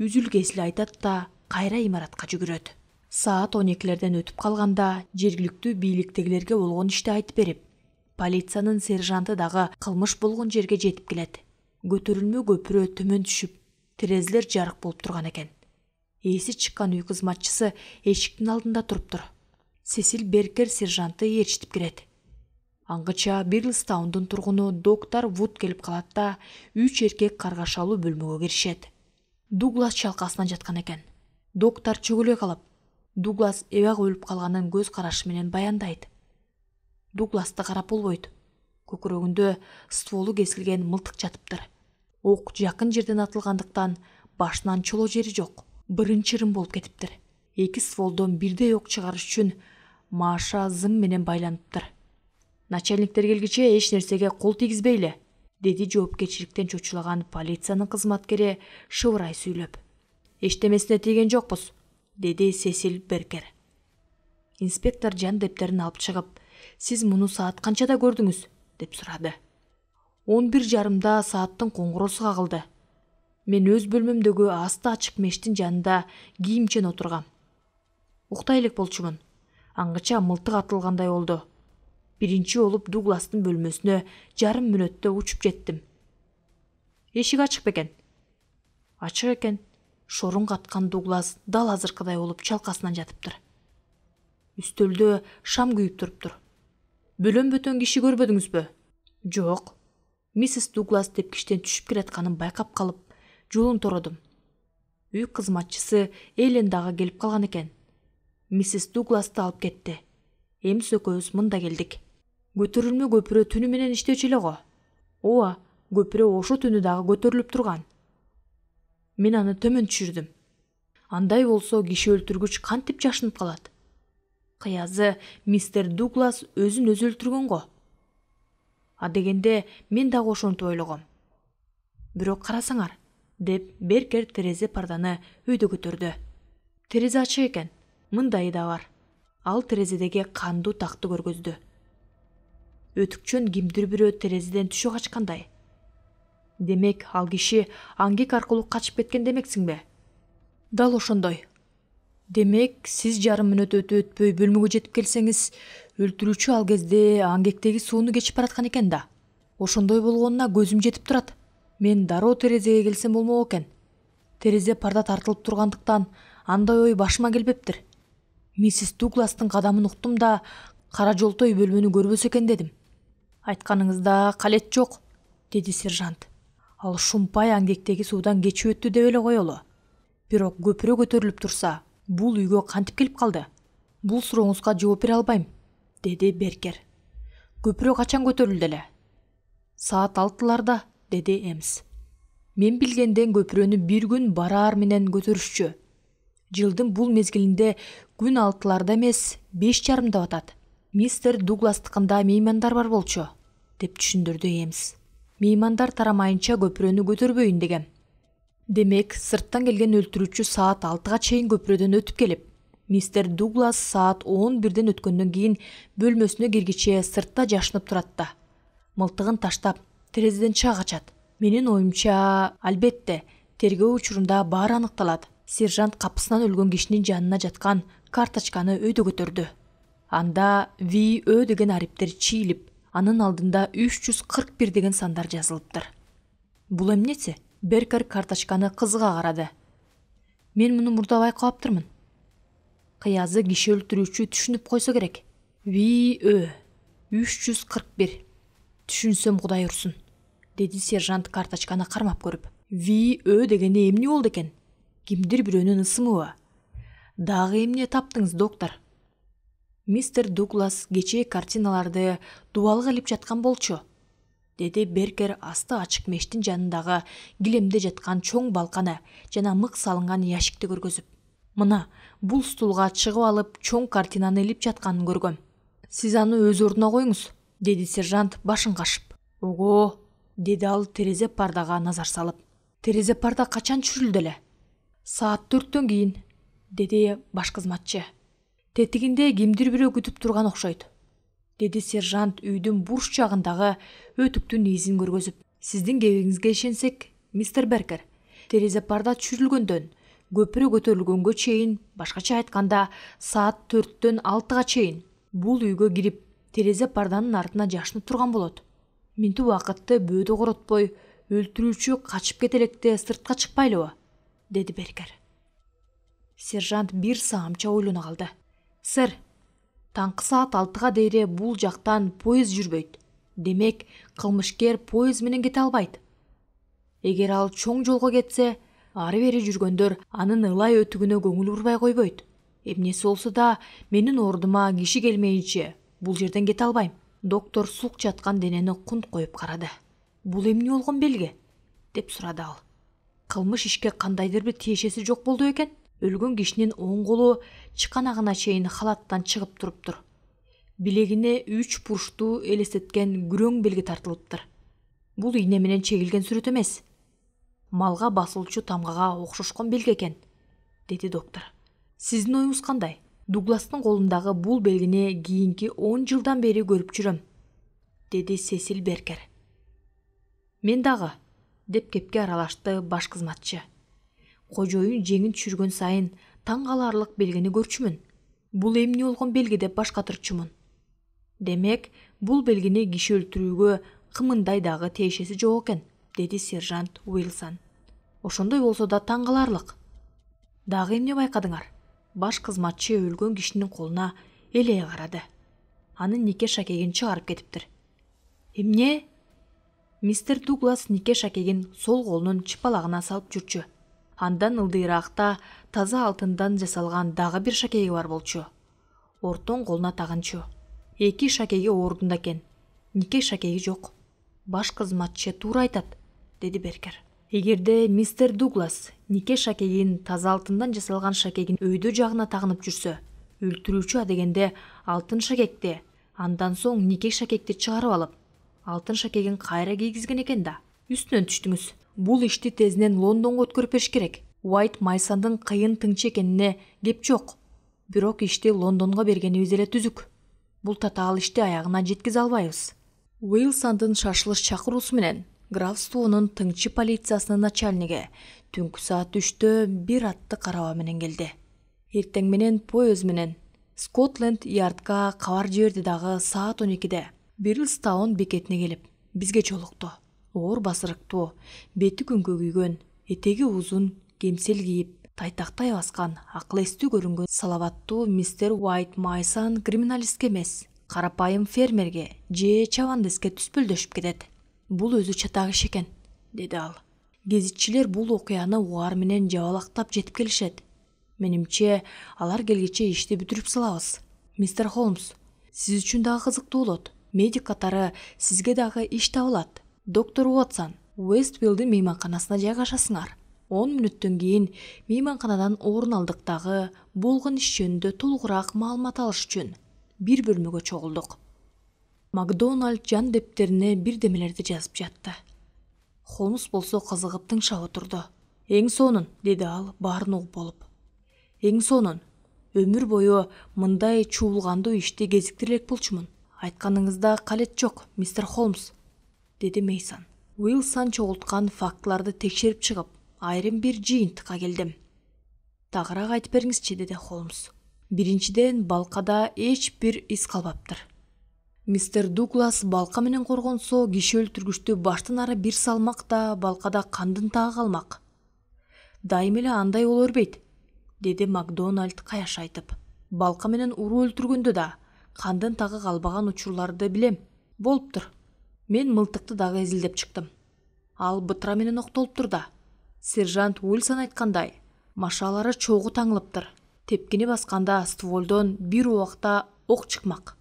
үзүл-кесил айтат да кайра имаратка жүгүрөт. Саат 12-лерден өтүп калганда жергиликтүү бийликтегилерге болгон ишти айтып берип, полициянын сержанты дагы кылмыш болгон жерге жетип келет. Көтөрүлмө көпүрө төмөн түшүп, терезелер жарык болуп турган экен. Эси чыккан үй кызматчысы эшиктин алдында туруптур. Сесил Беркер сержантты ээрчитип кирет. Аңгыча Бирлстаундун тургуну доктор Вуд келип калат да 3 эркек каргашалуу бөлмөгө киришет. Дуглас чалкасынан жаткан экен. Доктор чөгөлөй калып, Дуглас эбак өлүп калганын көз карашы менен баяндайт. Дугласты карап болбойт. Көкүрөгүндө стволу кесилген мылтык жатыптыр. Ок жакын жерден атылгандыктан башынан чоло жери жок. Бырын-чырын болуп кетиптир. Эки стволдон бирдей ок чыгарыш үчүн Маша зым менен байланыптыр. Начальниктер келгиче эч нерсеге кол тийгизбейле, деди жоопкерчиликтен чочулаган полициянын кызматкери шыбырай сүйлөп. Эчтемесине тийген жокпуз, деди Сесил Беркер. Инспектор жан дептерин алып чыгып, сиз муну саат канчада көрдүңүз, деп сурады. 11:30 сааттын коңгуроосу кагылды. Мен өз бөлмөмдөгү асты ачык мештин жанында кийимчен отургам. Уктай элек болчумун. Аңгыча мылтык атылгандай болду. Биринчи болуп Дугластын бөлмөсүнө жарым мүнөттө учуп жеттим. Эшик ачык бекен? Ачык экен. Шорун каткан Дуглас дал азыркыдай болуп чалкасынан жатыптыр. Үстөлдө шам күйүп туруптур. Бөлөн-бөтөн киши көрбөдүңүзбү? Жок. Миссис Дуглас тепкичтен түшүп келатканын байкап калып, жолун тородум. Үй кызматчысы Элен дагы келип калган экен. Миссис Дугласты алып кетти. Эмс экөөбүз мында келдик. Көтөрүлмө көпүрө түнү менен иштечү эле го. Ооба, көпүрө ошо түнү дагы көтөрүлүп турган. Мен аны төмөн түшүрдүм. Андай болсо киши өлтүргүч кантип жашынып калат? Кыязы мистер Дуглас өзүн өзү өлтүргөн го. А дегенде мен дагы ошентип ойлогом. Бирок карасаңар, деп Беркер терезе парданы өйдө көтөрдү. Терезе ачык экен. Мындайы да бар. Ал терезедеги кандуу такты көргөздү. Өтүкчөн кимдир бирөө терезеден түшүп качкандай. Демек, ал киши аңгек аркылуу качып кеткен демексиңби? Дал ошондой. Демек, сиз жарым мүнөт өтпөй бөлмөгө жетип келсеңиз, өлтүрүүчү ал кезде аңгектеги сууну кечип бараткан экен да. Ошондой болгонуна көзүм жетип турат. Мен дароо терезеге келсем болмок экен. Терезе парда тартылып тургандыктан андай ой башыма келбептир. Миссис Дугластын кадамын уктум да, кара жолтой бөлмөнү көрбөсө экен дедим. Айтканыңызда калет жок, деди сержант. Ал шумпай аңгектеги суудан кечип өттү деп эле коелу. Бирок көпүрө көтөрүлүп турса, бул үйгө кантип келип калды? Бул сурооңузга жооп бере албайм, деди Беркер. Көпүрө качан көтөрүлдү эле? Саат 6-ларда, деди Эмс. Мен билгенден көпүрөнү бир күн бараар менен көтөрүшчү. Жылдын бул мезгилинде күн 6-ларда эмес, 5:30 атат. Мистер Дугластыкында меймандар бар болчу, деп түшүндүрдү Эмс. Меймандар тарамайынча көпүрөнү көтөрбөйүн дегем. Демек, сырттан келген өлтүрүүчү саат 6-га чейин көпүрөдөн өтүп келип, мистер Дуглас саат 11-ден өткөндөн кийин бөлмөсүнө киргиче сыртта жашынып турат да. Мылтыгын таштап, терезеден чыга качат. Менин оюмча, албетте, тергөө учурунда баары аныкталат. Сержант капысынан өлгөн кишинин жанына жаткан карточканы өйдө көтөрдү. Анда ВÖ деген ариптер чийилип, анын алдында 341 деген сандар жазылыптыр. Бул эмнеси? Беркер карточканы кызга карады. Мен муну мурда байкаптырмын. Кыязы киши өлтүрүүчү түшүнүп койсо керек. ВÖ 341. Түшүнсөм Кудай урсун, деди сержант карточканы кармап көрүп. ВÖ дегени эмне болду экен? Кимдир бирөөнүн ысымыбы? Дагы эмне таптыңыз, доктор? Мистер Дуглас кечээ картиналарды дубалга илип жаткан болчу, деди Беркер асты ачык мештин жанындагы килемде жаткан чоң балканы жана мык салынган ящикти көргөзүп. Мына, бул стулга чыгып алып чоң картинаны илип жатканын көргөм. Сиз аны өз ордуна коюңуз, деди сержант башын кашып. Ого, деди ал терезе пардага назар салып. Терезе парда качан түшүрүлдү эле? Саат 4-төн кийин, деди баш кызматчы. Тетигинде кимдир бирөө күтүп турган окшойт, деди сержант үйдүн бурч жагындагы өтүктүн изин көргөзүп. Сиздин кебиңизге ишенсек, мистер Беркер, терезе парда түшүрүлгөндөн көпүрө көтөрүлгөнгө чейин, башкача айтканда, саат 4-төн 6-га чейин бул үйгө кирип, терезе парданын артына жашынып турган болот. Минтип убакытты бөөдө коротпой, өлтүрүүчү качып кете электе сыртка чыкпайлыбы, деди Беркер. Сержант бир саамча ойлоно калды. Сэр, таңкы саат 6-га дейре бул жактан поезд жүрбөйт. Демек, кылмышкер поезд менен кете албайт. Эгер ал чоң жолго кетсе, ары бери жүргөндөр анын ылай өтүгүнө көңүл бурбай койбойт. Эмнеси болсо да менин ордума киши келмейинче бул жерден кете албайм. Доктор сук жаткан денени кунт коюп карады. Бул эмне болгон белги? Деп сурады ал. Кылмыш ишке кандайдыр бир тиешеси жок болду экен. Өлгөн кишинин оң колу чыканагына чейин халаттан чыгып туруптур. Билегине 3 бурчтуу элестеткен күрөң белги тартылыптыр. Бул ийне менен чегилген сүрөт эмес. Малга басылчу тамгага окшошкон белги экен, деди доктор. Сиздин оюңуз кандай? Дугластын колундагы бул белгини кийинки 10 жылдан бери көрүп жүрөм, деди Сесил Беркер. Мен дагы, деп кепке аралашты баш кызматчы. Кожоюн жеңин түшүргөн сайын таң каларлык белгини көрчүмүн. Бул эмне болгон белги деп баш катырчумун. Демек, бул белгини киши өлтүрүүгө кымындай дагы тиешеси жок экен, деди сержант Уилсон. Ошондой болсо да таң каларлык. Дагы эмне байкадыңар? Баш кызматчы өлгөн кишинин колуна элее карады. Анын нике шакегин чыгарып кетиптир. Эмне? Мистер Дуглас нике шакегин сол колунун чыпалагына салып жүрчү. Андан ылдыйраакта таза алтындан жасалган дагы бир шакеги бар болчу. Ортоң колуна тагынчу. 2 шакеги ордунда экен. Нике шакеги жок. Баш кызматчы туура айтат, деди Беркер. Эгерде мистер Дуглас нике шакегин таза алтындан жасалган шакегин өйдө жагына тагынып жүрсө, өлтүрүүчү адегенде алтын шакекти, андан соң нике шакекти чыгарып алып, алтын шакегин кайра кийгизген экен да. Үстүнөн түштүңүз. Бул ишти тезинен Лондонго өткөрүп бериш керек. Уайт Майсондун кыйын тыңчы экенине кеп жок. Бирок ишти Лондонго бергенибиз эле түзүк. Бул татаал ишти аягына жеткизе албайбыз. Уилсондун шашылыш чакыруусу менен графствонун тыңчы полициясынын начальниги түнкү саат 3-тө бир атты караба менен келди. Эртең менен поезд менен Скотланд Ярдка кабар жиберди дагы саат 12-де Бирлстаун бекетине келип бизге жолукту. Оор басырыктуу, бети күнгө күйгөн, этеги узун, кемсел кийип, тайтактай баскан, акыл эстүү көрүнгөн салаваттуу мистер Уайт Майсон криминалистке эмес, карапайым фермерге же чабандеске түспөлдөшүп кетет. Бул өзү чатак иш экен, деди ал. Гезитчилер бул окуяны угаар менен жабалактап жетип келишет. Менимче, алар келгиче ишти бүтүрүп салабыз. Мистер Холмс, сиз үчүн дагы кызыктуу болот. Медик катары сизге дагы иш табылат. Доктор Уотсон, Уэствиллдин мейманканасына жайгашасыңар. 10 мүнөттөн кийин мейманканадан орун алдык дагы болгон иш жөнүндө толугураак маалымат алыш үчүн бир бөлмөгө чогулдук. Макдоналд жан дептерине бирдемелерди жазып жатты. Холмс болсо кызыгып тыңшап отурду. Эң сонун, деди ал баарын угуп болуп. Эң сонун. Өмүр бою мындай чуулгандуу ишти кезиктире элек болчумун. Айтканыңызда калет жок, мистер Холмс, деди Мейсон. Уилсон чогулткан фактыларды текшерип чыгып, айрым бир жыйынтыкка келдим. Тагыраак айтып бериңизчи, деди Холмс. Биринчиден, балкада эч бир из калбаптыр. Мистер Дуглас балка менен коргонсо, киши өлтүргүчтү баштан ары бир салмак да балкада кандын тагы калмак. Дайым эле андай боло бербейт, деди Макдоналд каяш айтып. Балка менен уруу өлтүргөндө да кандын тагы калбаган учурларды билем. Болуптур. Мен мылтыкты дагы изилдеп чыктым. Ал бытыра менен октолуптур да. Сержант Уилсон айткандай, машалары чогуу таңылыптыр. Тепкини басканда стволдон бир убакта ок чыкмак.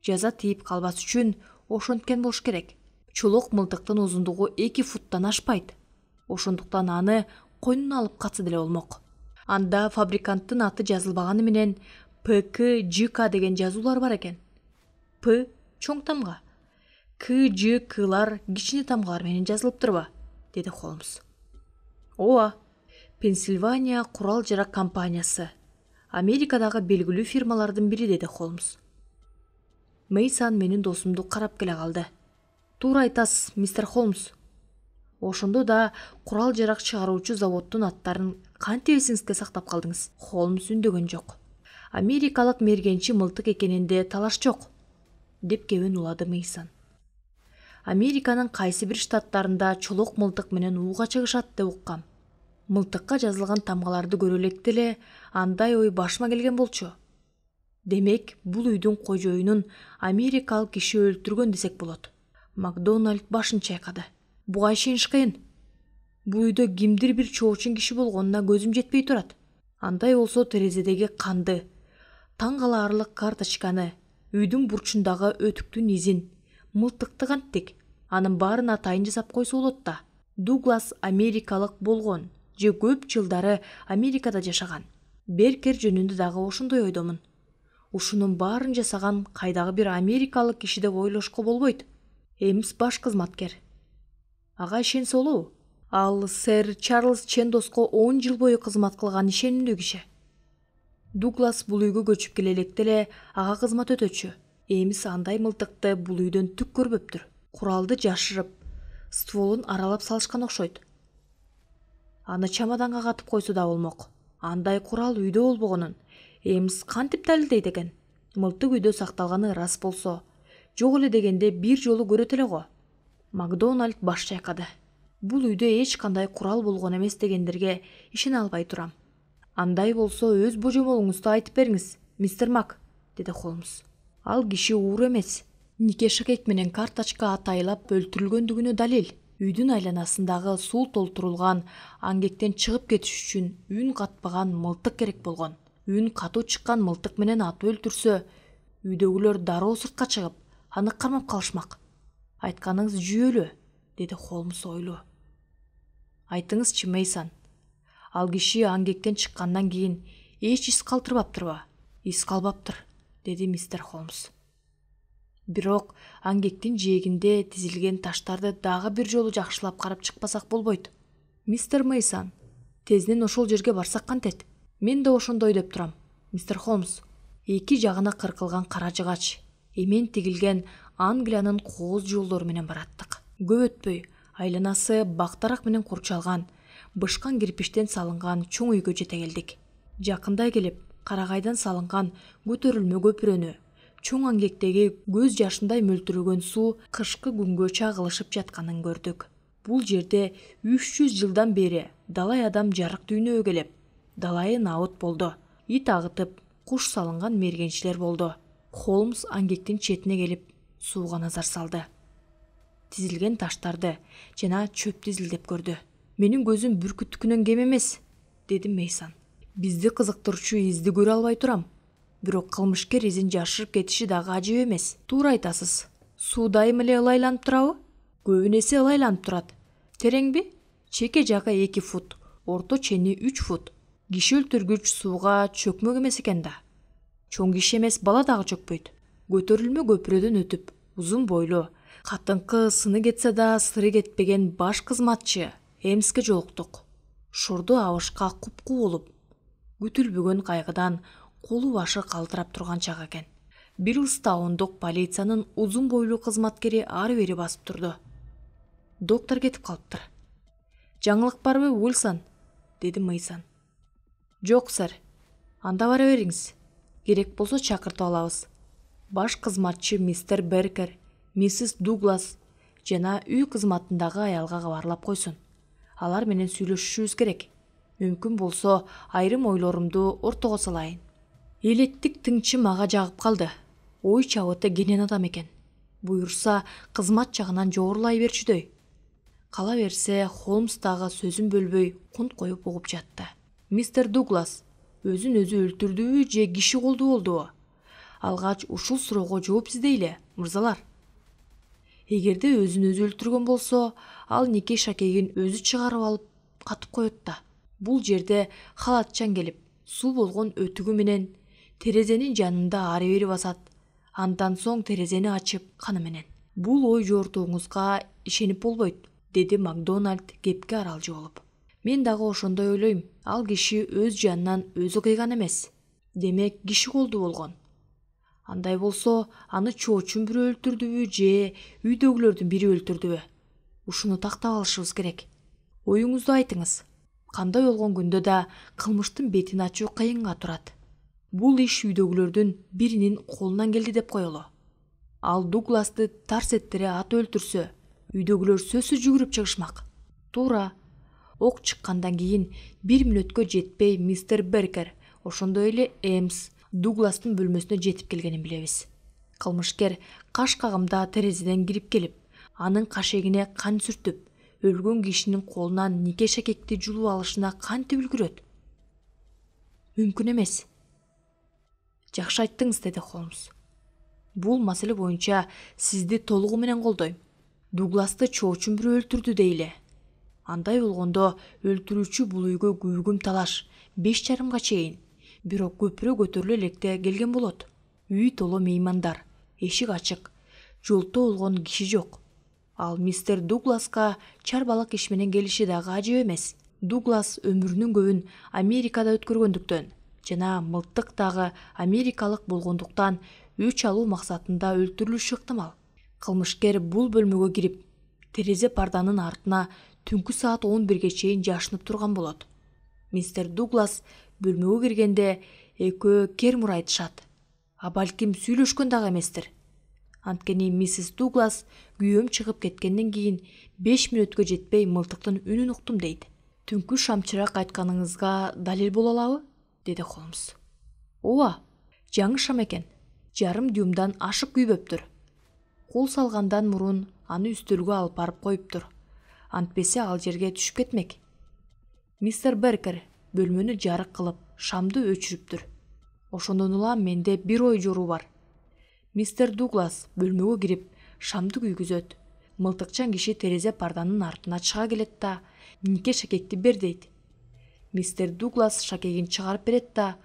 Жаза тийип калбас үчүн ошенткен болуш керек. Чулок мылтыктын узундугу 2 футтан ашпайт. Ошондуктан аны койнуна алып катса деле болмок. Анда фабриканттын аты жазылбаганы менен ПК-ЖК деген жазуулар бар экен. П чоң тамга, КЖКлар кичине тамгалар менен жазылыптырбы, деди Холмс. Ооба, Пенсильвания курал жарак компаниясы. Америкадагы белгилүү фирмалардын бири, деди Холмс. Мейсон менин досумду карап келе калды. Туура айтасыз, мистер Холмс. Ошондо да курал жарак чыгаруучу заводдун аттарын кантип эсиңизге сактап калдыңыз? Холмс үндөгөн жок. Америкалык мергенчи мылтык экенинде талаш жок, деп кебин улады Мейсон. Американын кайсы бир штаттарында чолок мылтык менен ууга чыгышат деп уккам. Мылтыкка жазылган тамгаларды көрө электе эле андай ой башыма келген болчу. Демек, бул үйдүн кожоюнун америкалык киши өлтүргөн десек болот. Макдоналд башын чайкады. Буга ишениш кыйын. Бул үйдө кимдир бир чоочун киши болгонуна көзүм жетпей турат. Андай болсо терезедеги канды, таң калаарлык карточканы, үйдүн бурчундагы өтүктүн изин, мылтыкты кантик, анын баарын атайын жасап койсо болот да. Дуглас америкалык болгон же көп жылдары Америкада жашаган. Беркер жөнүндө дагы ошондой ойдомун. Ушунун баарын жасаган кайдагы бир америкалык киши деп ойлошко болбойт. Эмс баш кызматкер. Ага ишенсе болобу? Ал сэр Чарльз Чендоско 10 жыл бою кызмат кылган ишенимдүү киши. Дуглас бул үйгө көчүп келе электе эле ага кызмат өтөчү. Эмис андай мылтыкты бул үйдөн түк көрбөптүр. Куралды жашырып, стволун аралап салышкан окшойт. Аны чамаданга катып койсо да болмок. Андай курал үйдө болбогонун Эмс кантип далилдейт экен? Мылтык үйдө сакталганы рас болсо, жок эле дегенде бир жолу көрөт эле го. Макдональд баш чайкады. Бул үйдө эч кандай курал болгон эмес дегендерге ишене албай турам. Андай болсо өз божомолуңузду айтып бериңиз, мистер Мак, деди Холмс. Ал киши уур эмес. Нике шакек менен карточка атайлап өлтүрүлгөндүгүнө далил. Үйдүн айланасындагы суу толтурулган аңгектен чыгып кетиш үчүн үн катпаган мылтык керек болгон. Үн катуу чыккан мылтык менен атып өлтүрсө, үйдөгүлөр дароо сыртка чыгып, аны кармап калышмак. Айтканыңыз жүйөлүү, деди Холмс ойлуу. Айтыңызчы, Мейсон. Ал киши аңгектен чыккандан кийин эч из калтырбаптырбы? Из калбаптыр, деди мистер Холмс. Бирок аңгектин жээгинде тизилген таштарды дагы бир жолу жакшылап карап чыкпасак болбойт. Мистер Мейсон, тезинен ошол жерге барсак кантет? Мен да ошондой деп турам, мистер Холмс. Эки жагына кыркылган кара жыгач, эмен тигилген Англиянын кооз жолдору менен бараттык. Көп өтпөй, айланасы бактарак менен курчалган, бышкан кирпичтен салынган чоң үйгө жете келдик. Жакындай келип, карагайдан салынган көтөрүлмө көпүрөнү, чоң аңгектеги көз жашындай мөлтүрөгөн суу кышкы күнгө чагылышып жатканын көрдүк. Бул жерде 300 жылдан бери далай адам жарык дүйнөгө келип, далайы наут болду. Ит агытып, куш салынган мергенчилер болду. Холмс аңгектин четине келип, сууга назар салды. Тизилген таштарды жана чөптү изилдеп көрдү. Менин көзүм бүркүттүкүнөн кем эмес, деди Мейсон. Бизди кызыктырчу изди көрө албай турам. Бирок кылмышкер изин жашырып кетиши дагы ажып эмес. Туура айтасыз. Суу дайым эле ылайланып турабы? Көбүнесе ылайланып турат. Тереңби? Чеке жагы 2 фут, орто чени 3 фут. Киши өлтүргүч сууга чөкмөк эмес экен да. Чоң киши эмес, бала дагы чөкпөйт. Көтөрүлмө көпүрөдөн өтүп, узун бойлуу, катыңкы сыны кетсе да сыры кетпеген баш кызматчы Эмске жолуктук. Шорду абышка купку болуп, күтүлбөгөн кайгыдан колу башы калтырап турган чак экен. Бирилстаундук полициянын узун бойлуу кызматкери ары бери басып турду. Доктор кетип калыптыр. Жаңылык барбы, Уилсон? Деди Мейсон. Жок, сэр. Анда бара бериңиз. Керек болсо чакыртып алабыз. Баш кызматчы мистер Беркер, миссис Дуглас жана үй кызматындагы аялга кабарлап койсун. Алар менен сүйлөшүшүбүз керек. Мүмкүн болсо айрым ойлорумду ортого салайын. Элеттик тыңчы мага жагып калды. Ой чабыты кенен адам экен. Буюрса кызмат жагынан жогорулай берчүдөй. Кала берсе Холмс дагы сөзүн бөлбөй кунт коюп угуп жатты. Мистер Дуглас өзүн өзү өлтүрдүбү же киши колду болдубу? Алгач ушул суроого жооп издейле, мырзалар. Эгерде өзүн өзү өлтүргөн болсо, ал нике шакегин өзү чыгарып алып катып коет да. Бул жерде халатчан келип, суу болгон өтүгү менен терезенин жанында ары бери басат. Андан соң терезени ачып каны менен. Бул ой жортууңузга ишенип болбойт, деди Макдональд кепке аралжы болуп. Мен дагы ошондой ойлойм. Ал киши өз жанынан өзү кыйган эмес. Демек, киши колду болгон. Андай болсо, аны чоочун бирөө өлтүрдүбү же үйдөгүлөрдүн бири өлтүрдүбү? Ушуну тактап алышыбыз керек. Оюңузду айтыңыз. Кандай болгон күндө да кылмыштын бетин ачуу кыйынга турат. Бул иш үйдөгүлөрдүн биринин колунан келди деп коелу. Ал Дугласты тарс эттере атып өлтүрсө, үйдөгүлөр сөзсүз жүгүрүп чыгышмак. Туура. Ок чыккандан кийин 1 мүнөткө жетпей мистер Беркер, ошондой эле Эмс Дугластын бөлмөсүнө жетип келгенин билебиз. Кылмышкер каш кагымда терезеден кирип келип, анын кашегине кан сүртүп, өлгөн кишинин колунан нике шакекти жулуп алышына кантип үлгүрөт? Мүмкүн эмес. Жакшы айттыңыз, деди Холмс. Бул маселе боюнча сизди толугу менен колдойм. Дугласты чоочун бирөө өлтүрдү дейле. Андай болгондо өлтүрүүчү бул үйгө күбүгүм талаш 5:30 чейин, бирок көпүрө көтөрүлө электе келген болот. Үй толо меймандар, эшик ачык, жолдо болгон киши жок. Ал мистер Дугласка чарбалык иш менен келиши дагы ажып эмес. Дуглас өмүрүнүн көбүн Америкада өткөргөндүктөн жана мылтык дагы америкалык болгондуктан өч алуу максатында өлтүрүлүшү ыктымал. Кылмышкер бул бөлмөгө кирип, терезе парданын артына түнкү саат 11ге чейин жашынып турган болот. Мистер Дуглас бөлмөгө киргенде экөө кермур айтышат. А балким сүйлөшкөн дагы эместир. Анткени миссис Дуглас күйөөм чыгып кеткенден кийин 5 мүнөткө жетпей мылтыктын үнүн уктум дейт. Түнкү шамчыраак айтканыңызга далил боло алабы? Деди Холмс. Ооба, жаңы шам экен. Жарым дюймдан ашык күйбөптүр. Кол салгандан мурун аны үстөлгө алып барып коюптур. Антпесе ал жерге түшүп кетмек. Мистер Беркер бөлмөнү жарык кылып, шамды өчүрүптүр. Ошондон улам менде бир ой жоруу бар. Мистер Дуглас бөлмөгө кирип, шамды күйгүзөт. Мылтыкчан киши терезе парданын артына чыга келет да, нике шакекти бер дейт. Мистер Дуглас шакегин чыгарып берет да,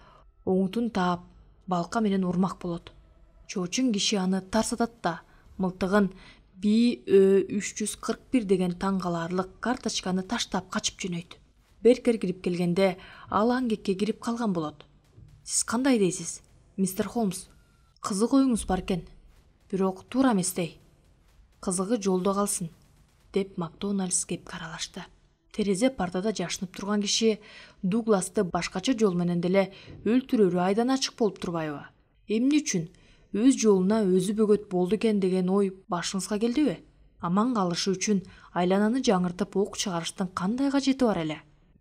оңутун таап, балка менен урмак болот. Чоочун киши аны тарсатат да, мылтыгын B-341 деген таң калаарлык карточканы таштап качып жөнөйт. Беркер кирип келгенде ал аңгекке кирип калган болот. Сиз кандай дейсиз, мистер Холмс? Кызык оюңуз бар экен, бирок туура эместей. Кызыгы жолдо калсын, деп Макдональдс кеп каралашты. Терезе пардада жашынып турган киши Дугласты башкача жол менен деле өлтүрөрү айдан ачык болуп турбайбы? Эмне үчүн өз жолуна өзү бөгөт болду экен деген ой башыңызга келдиби? Аман калышы үчүн айлананы жаңыртып ок чыгарыштын кандай кажети бар эле?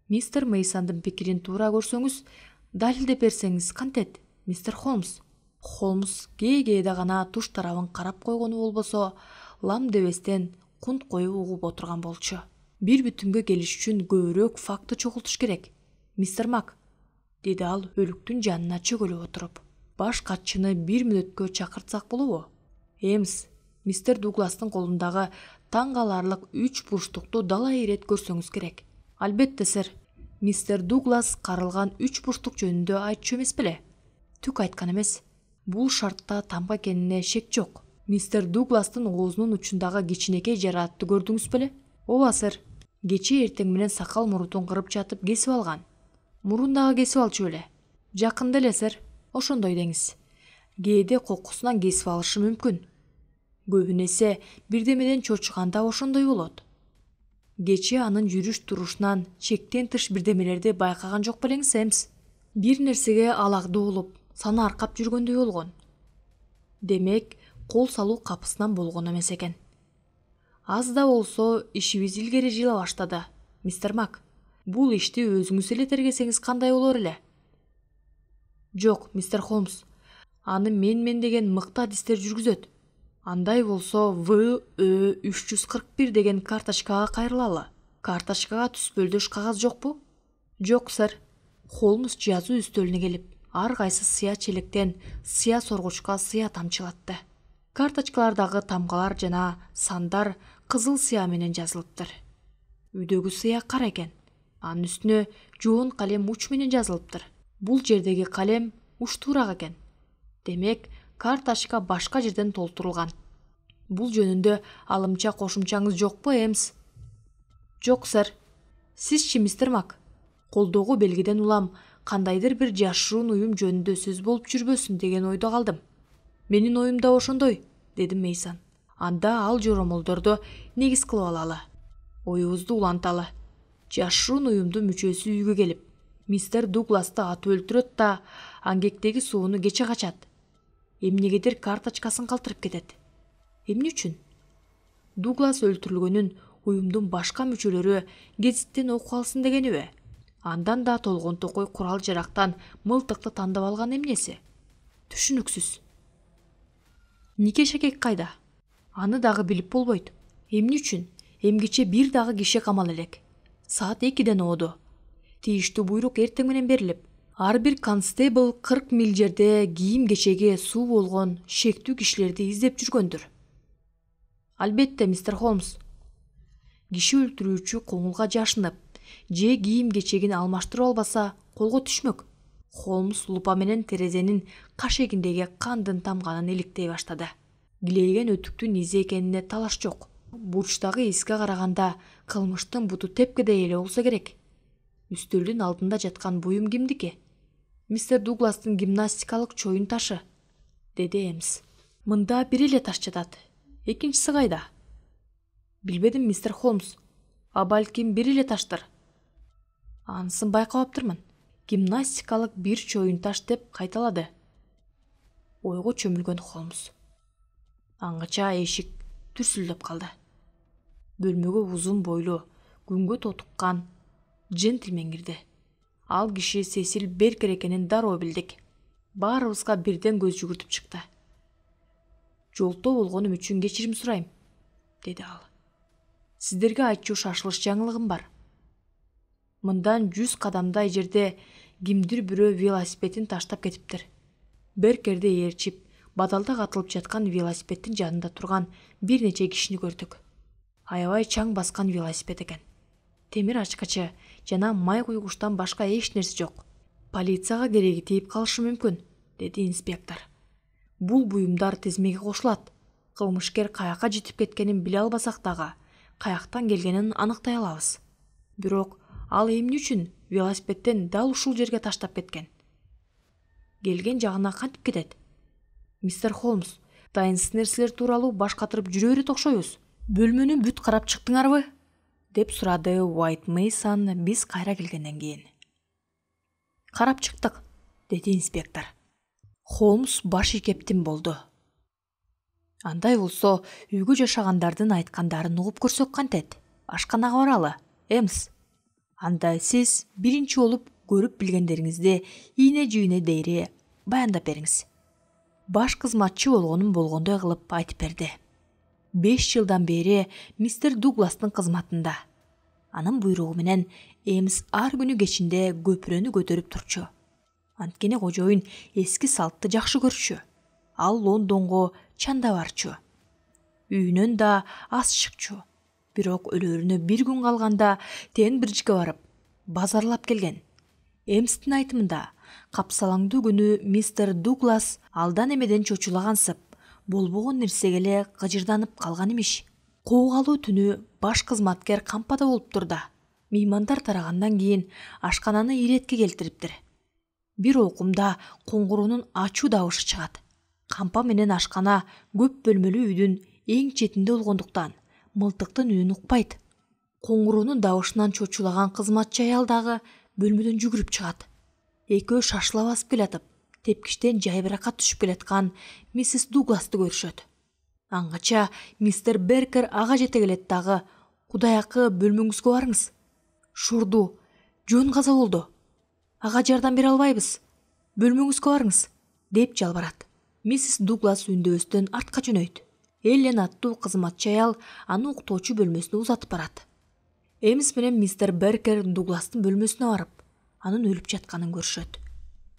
Мистер Мейсондун пикирин туура көрсөңүз, далилдеп берсеңиз кантет, мистер Холмс? Холмс кээ-кээде гана туш тарабын карап койгону болбосо, лам дебестен кунт коюп угуп отурган болчу. Бир бүтүнгө келиш үчүн көбүрөөк факты чогултуш керек. Мистер Мак, деди ал өлүктүн жанына чөгөлүп отуруп. Баш катчыны 1 мүнөткө чакыртсак болобу? Эмс, мистер Дугластын колундагы таң каларлык 3 бурчтукту далай ирет көрсөңүз керек. Албетте, сэр. Мистер Дуглас карылган 3 бурчтук жөнүндө айтчу эмес беле? Түк айткан эмес. Бул шартта тамга экенине шек жок. Мистер Дугластын оозунун учундагы кичинекей жараатты көрдүңүз беле? Ооба, сэр. Кечээ эртең менен сакал мурутун кырып жатып кесип алган. Мурун дагы кесип алчу беле? Жакында эле, сэр. Ошондой деңиз. Кээде кокусунан кесип алышы мүмкүн. Көбүн эсе бирдемеден чочуганда ошондой болот. Кечээ анын жүрүш турушунан чектен тыш бирдемелерди байкаган жок белеңиз, Эмс? Бир нерсеге алагдуу болуп, саны аркап жүргөндөй болгон. Демек, кол салуу капысынан болгон эмес экен. Аз да болсо ишибиз илгери жыла баштады, мистер Мак. Бул ишти өзүңүз эле тергесеңиз кандай болор эле? Жок, мистер Холмс. Аны мен деген мыкты адистер жүргүзөт. Андай болсо V-341 деген карточкага кайрылалы. Карточкага түспөлдөш кагаз жокпу? Жок, сэр. Холмс жазуу үстөлүнө келип, ар кайсы сыя челектен сыя соргучка сыя тамчылатты. Карточкалардагы тамгалар жана сандар кызыл сыя менен жазылыптыр. Үйдөгү сыя кара экен. Анын үстүнө жоон калем уч менен жазылыптыр. Бул жердеги калем уч туурак экен. Демек, карточка башка жерден толтурулган. Бул жөнүндө алымча кошумчаңыз жокпу, Эмс? Жок, сэр. Сизчи, мистер Мак? Колдогу белгиден улам кандайдыр бир жашыруун уюм жөнүндө сөз болуп жүрбөсүн деген ойдо калдым. Менин оюм да ошондой, деди Мейсон. Анда ал жоромолдорду негиз кылып алалы. Оюбузду уланталы. Жашыруун уюмдун мүчөсү үйгө келип, мистер Дугласты атып өлтүрөт да аңгектеги сууну кече качат. Эмнегедир карточкасын калтырып кетет. Эмне үчүн? Дуглас өлтүрүлгөнүн уюмдун башка мүчөлөрү гезиттен окуп алсын дегениби? Андан да толгон токой курал жарактан мылтыкты тандап алган эмнеси? Түшүнүксүз. Нике шакек кайда? Аны дагы билип болбойт. Эмне үчүн? Эмгиче бир дагы киши камал элек. Саат 2ден ооду. Тийиштүү буйрук эртең менен берилип, Ар бир констейбл 40 миль жерде кийим кечеги суу болгон шектүү кишилерди издеп жүргөндүр. Албетте, мистер Холмс. Киши өлтүрүүчү коңулга жашынып, же кийим кечегин алмаштырып албаса колго түшмөк. Холмс лупа менен терезенин кашегиндеги кандын тамганын иликтей баштады. Килейген өтүктүн изи экенине талаш жок. Бурчтагы изге караганда кылмыштын буту тепкедей эле болсо керек. Үстөлдүн алдында жаткан буюм кимдики? Мистер Дугластын гимнастикалык чоюн ташы, деди Эмс. Мында бир эле таш жатат. Экинчиси кайда? Билбедим, мистер Холмс. А балким бир эле таштыр. Анысын байкабаптырмын. Гимнастикалык бир чоюн таш деп кайталады. Ойго чөмүлгөн Холмс. Аңгыча эшик түрсүлдөп калды. Бөлмөгө узун бойлуу, күнгө тотуккан джентльмен кирди. Ал киши Сесил Беркер экенин дароо билдик. Баарыбызга бирден көз жүгүртүп чыкты. Жолтоо болгонум үчүн кечирим сурайм, деди ал. Сиздерге айтчу шашылыш жаңылыгым бар. Мындан 100 кадамдай жерде кимдир бирөө велосипедин таштап кетиптир. Беркерди ээрчип, бадалда катылып жаткан велосипеддин жанында турган бир нече кишини көрдүк. Аябай чаң баскан велосипед экен. Темир ачкычы жана май куйгучтан башка эч нерсе жок. Полицияга кереги тийип калышы мүмкүн, деди инспектор. Бул буюмдар тизмеге кошулат. Кылмышкер каяка жетип кеткенин биле албасак дагы, каяктан келгенин аныктай алабыз. Бирок ал эмне үчүн велосипедден дал ушул жерге таштап кеткен? Келген жагына кантип кетет? Мистер Холмс, дайынсыз нерселер тууралуу баш катырып жүрө берет окшойбуз. Бөлмөнү бүт карап чыктыңарбы? Деп сурады Уайт Мейсон биз кайра келгенден кийин. Карап чыктык, деди инспектор. Холмс баш ийкептин болду. Андай болсо, үйгө жашагандардын айткандарын угуп көрсөк кантет? Ашканага баралы, Эмс. Анда сиз биринчи болуп көрүп билгендериңизди ийне-жүйүнө дейре баяндап бериңиз. Баш кызматчы болгондой кылып айтып берди. 5 жылдан бери мистер Дугластын кызматында. Анын буйругу менен Эмс ар күнү кечинде көпүрөнү көтөрүп турчу. Анткени кожоюн эски салтты жакшы көрчү. Ал Лондонго чанда барчу. Үйүнөн да аз чыкчу. Бирок өлөрүнө бир күн калганда Тенбриджге барып, базарлап келген. Эмстин айтымында, капсалаңдуу күнү мистер Дуглас алдан эмеден чочулагансып, болбогон нерсеге эле кыжырданып калган имиш. Куугалуу түнү баш кызматкер кампада болуптур да. Меймандар тарагандан кийин ашкананы иретке келтириптир. Бир окумда коңгуроонун ачуу дабышы чыгат. Кампа менен ашкана көп бөлмөлүү үйдүн эң четинде болгондуктан мылтыктын үнүн укпайт. Коңгуроонун дабышынан чочулаган кызматчы аял дагы бөлмөдөн жүгүрүп чыгат. Экөө шашыла басып келатып, тепкичтен жайбыракат түшүп келаткан миссис Дугласты көрүшөт. Аңгача мистер Беркер ага жете келет дагы, кудайакы бөлмөңүзгө барыңыз. Шурду, жөн каза болду. Ага жардам бере албайбыз. Бөлмөңүзгө барыңыз, деп жалбарат. Миссис Дуглас үндөбөстөн артка жөнөйт. Эллен аттуу кызматчы аял аны уктоочу бөлмөсүнө узатып барат. Эмс менен мистер Беркер Дугластын бөлмөсүнө барып, анын өлүп жатканын көрүшөт.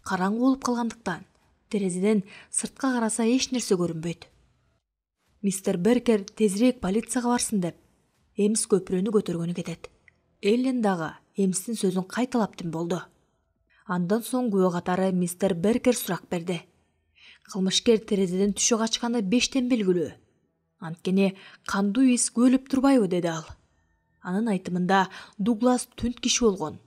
Караңгы болуп калгандыктан терезеден сыртка караса эч нерсе көрүнбөйт. Мистер Беркер тезирээк полицияга барсын деп, Эмс көпүрөнү көтөргөнү кетет. Эллен дагы Эмстин сөзүн кайталаптын болду. Андан соң күбө катары мистер Беркер сурак берди. Кылмышкер терезеден түшө качканы 5тен белгилүү. Анткени кандуу из көлүп турбайбы, деди ал. Анын айтымында Дуглас түнт киши болгон.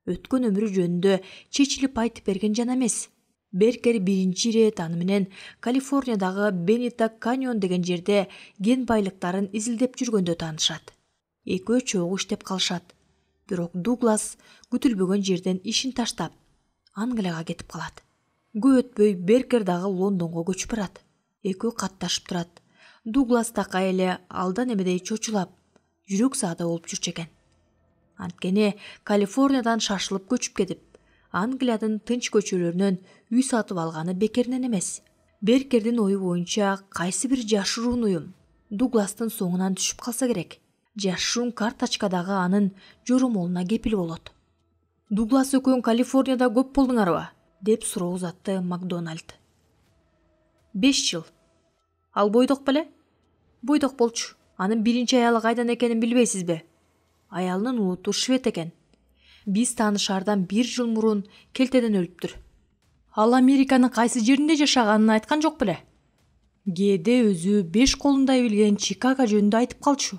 Өткөн өмүрү жөнүндө чечилип айтып берген жана эмес. Беркер биринчи ирет аны менен Калифорниядагы Бенито Каньон деген жерде кен байлыктарын изилдеп жүргөндө таанышат. Экөө чогуу иштеп калышат. Бирок Дуглас күтүлбөгөн жерден ишин таштап, Англияга кетип калат. Көп өтпөй Беркер дагы Лондонго көчүп барат. Экөө катташып турат. Дуглас такай эле алдан эмедей чочулап, жүрөк заада болуп жүрчү экен. Анткени Калифорниядан шашылып көчүп кетип, Англиядын тынч көчөлөрүнөн үй сатып алганы бекеринен эмес. Беркердин ою боюнча кайсы бир жашыруун уюм Дугластын соңунан түшүп калса керек. Жашыруун карточкадагы анын жоромолуна кепил болот. Дуглас экөөң Калифорнияда көп болдуңарбы? Деп суроо узатты Макдональд. 5 жыл. Ал бойдок беле? Бойдок болчу. Анын биринчи аялы кайдан экенин билбейсизби? Аялынын улуту швед экен. Биз таанышаардан 1 жыл мурун келтеден өлүптүр. Ал Американын кайсы жеринде жашаганын айткан жок беле? Кээде өзү 5 колундай билген Чикаго жөнүндө айтып калчу.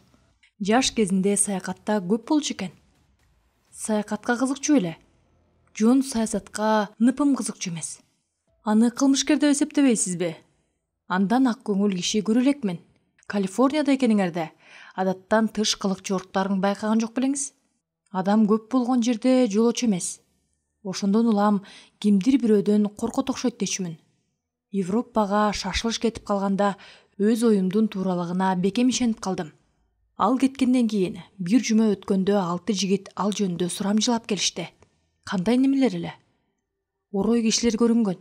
Жаш кезинде саякатта көп болчу экен. Саякатка кызыкчу эле. Жон саясатка ныпым кызыкчу эмес. Аны кылмышкер деп эсептебейсизби? Андан ак көңүл киши көрө элекмин. Калифорнияда экениңерде адаттан тыш кылык жоруктарын байкаган жок белеңиз? Адам көп болгон жерде жолочу эмес. Ошондон улам кимдир бирөөдөн коркот окшойт дечүмүн. Европага шашылыш кетип калганда өз оюмдун тууралыгына бекем ишенип калдым. Ал кеткенден кийин бир жума өткөндө 6 жигит ал жөнүндө сурамжылап келишти. Кандай немелер эле? Орой кишилер көрүнгөн.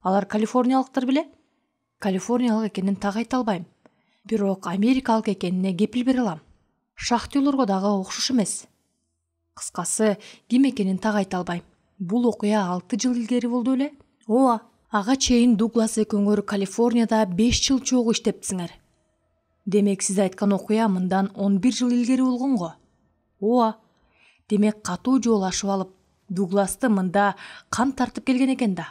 Алар калифорниялыктар беле? Калифорниялык экенин так айта албайм. Бирок америкалык экенине кепил бере алам. Шахтерлорго дагы окшош эмес. Кыскасы, ким экенин так айта албайм. Бул окуя 6 жыл илгери болду эле. Ооба, ага чейин Дуглас экөөңөр Калифорнияда 5 жыл чогуу иштептсиңер. Демек сиз айткан окуя мындан 11 жыл илгери болгон го. Ооба. Демек катуу жоолашып алып, Дугласты мында кан тартып келген экен да.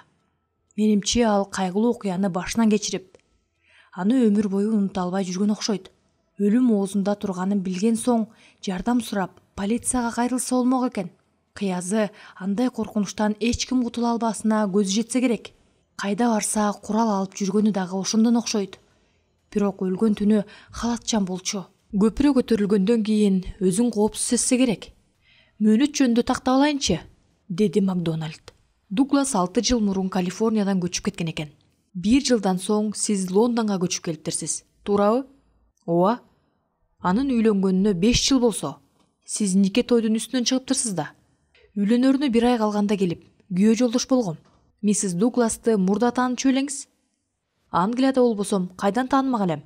Менимче ал кайгылуу окуяны башынан кечирип, аны өмүр бою унута албай жүргөн окшойт. Өлүм оозунда турганын билген соң жардам сурап, полицияга кайрылса болмок экен. Кыязы андай коркунучтан эч ким кутула албасына көзү жетсе керек. Кайда барса курал алып жүргөнү дагы ошондон окшойт. Бирок өлгөн түнү халатчан болчу. Көпүрө көтөрүлгөндөн кийин өзүн коопсуз сезсе керек. Мөөнөт жөнүндө тактап алайынчы, деди Макдональд. Дуглас 6 жыл мурун Калифорниядан көчүп кеткен экен. 1 жылдан соң сиз Лондонго көчүп келиптирсиз, туурабы? Ооба. Анын үйлөнгөнүнө 5 жыл болсо, сиз нике тойдун үстүнөн чыгыптырсыз да. Үйлөнөрүнө 1 ай калганда келип, күйөө жолдош болгом. Миссис Дугласты мурда таанычу элеңиз? Англияда болбосом, кайдан таанымак элем?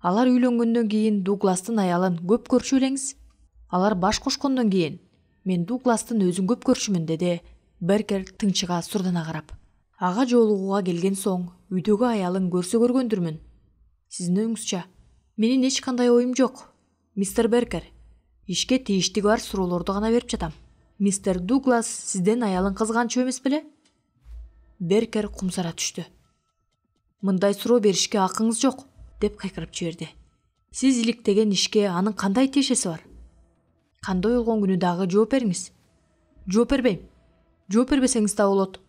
Алар үйлөнгөндөн кийин Дугластын аялын көп көрчү элеңиз? Алар баш кошкондон кийин мен Дугластын өзүн көп көрчүмүн, деди Беркер тыңчыга сурдана карап. Ага жолугууга келген соң үйдөгү аялын көрсө көргөндүрмүн. Сиздин оюңузча? Менин эч кандай оюм жок, мистер Беркер. Ишке тийиштиги бар суроолорду гана берип жатам. Мистер Дуглас сизден аялын кызганчу эмес беле? Беркер кумсара түштү. Мындай суроо беришке акыңыз жок, деп кайкырып жиберди. Сиз иликтеген ишке анын кандай тиешеси бар? Кандай болгон күнү дагы жооп бериңиз. Жооп бербейм. Жооп бербесеңиз да болот.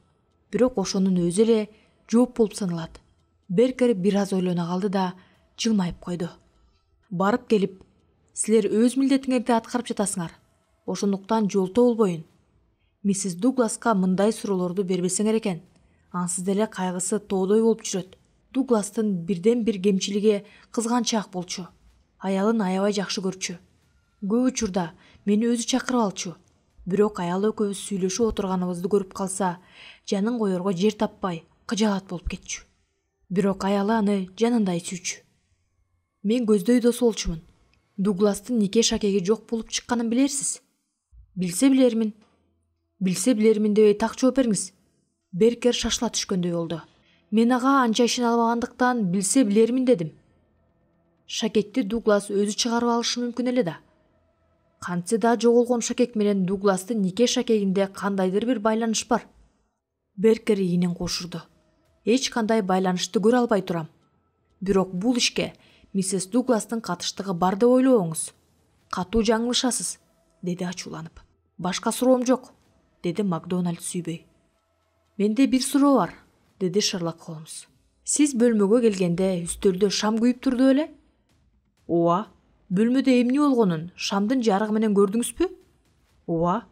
Бирок ошонун өзү эле жооп болуп саналат. Беркер бир аз ойлоно калды да жылмайып койду. Барып келип, силер өз милдетиңерди аткарып жатасыңар. Ошондуктан жолтоо болбоюн. Миссис Дугласка мындай суроолорду бербесеңер экен. Ансыз деле кайгысы тоодой болуп жүрөт. Дугластын бирден бир кемчилиги кызганчаак болчу. Аялын аябай жакшы көрчү. Көп учурда мени өзү чакырып алчу. Бирок аял экөөбүз сүйлөшүп отурганыбызды көрүп калса, жанын коерго жер таппай, кыжаалат болуп кетчү. Бирок аялы аны жанындай сүйчү. Мен көздөй дос болчумун. Дугластын нике шакеги жок болуп чыкканын билерсиз. Билсе билермин. Билсе билермин дебей так жооп бериңиз. Беркер шашыла түшкөндөй болду. Мен ага анча ишене албагандыктан билсе билермин дедим. Шакекти Дуглас өзү чыгарып алышы мүмкүн эле да. Кантсе да жоголгон шакек менен Дугластын нике шакегинде кандайдыр бир байланыш бар. Беркер ийинин кошурду. Эч кандай байланышты көрө албай турам. Бирок бул ишке миссис Дугластын катыштыгы бар деп ойлобоңуз. Катуу жаңылышасыз, деди ачууланып. Башка суроом жок, деди Макдональд сүйбөй. Менде бир суроо бар, деди Шерлок Холмс. Сиз бөлмөгө келгенде үстөлдө шам күйүп турду беле? Ооба. Бөлмөдө эмне болгонун шамдын жарыгы менен көрдүңүзбү? Ооба.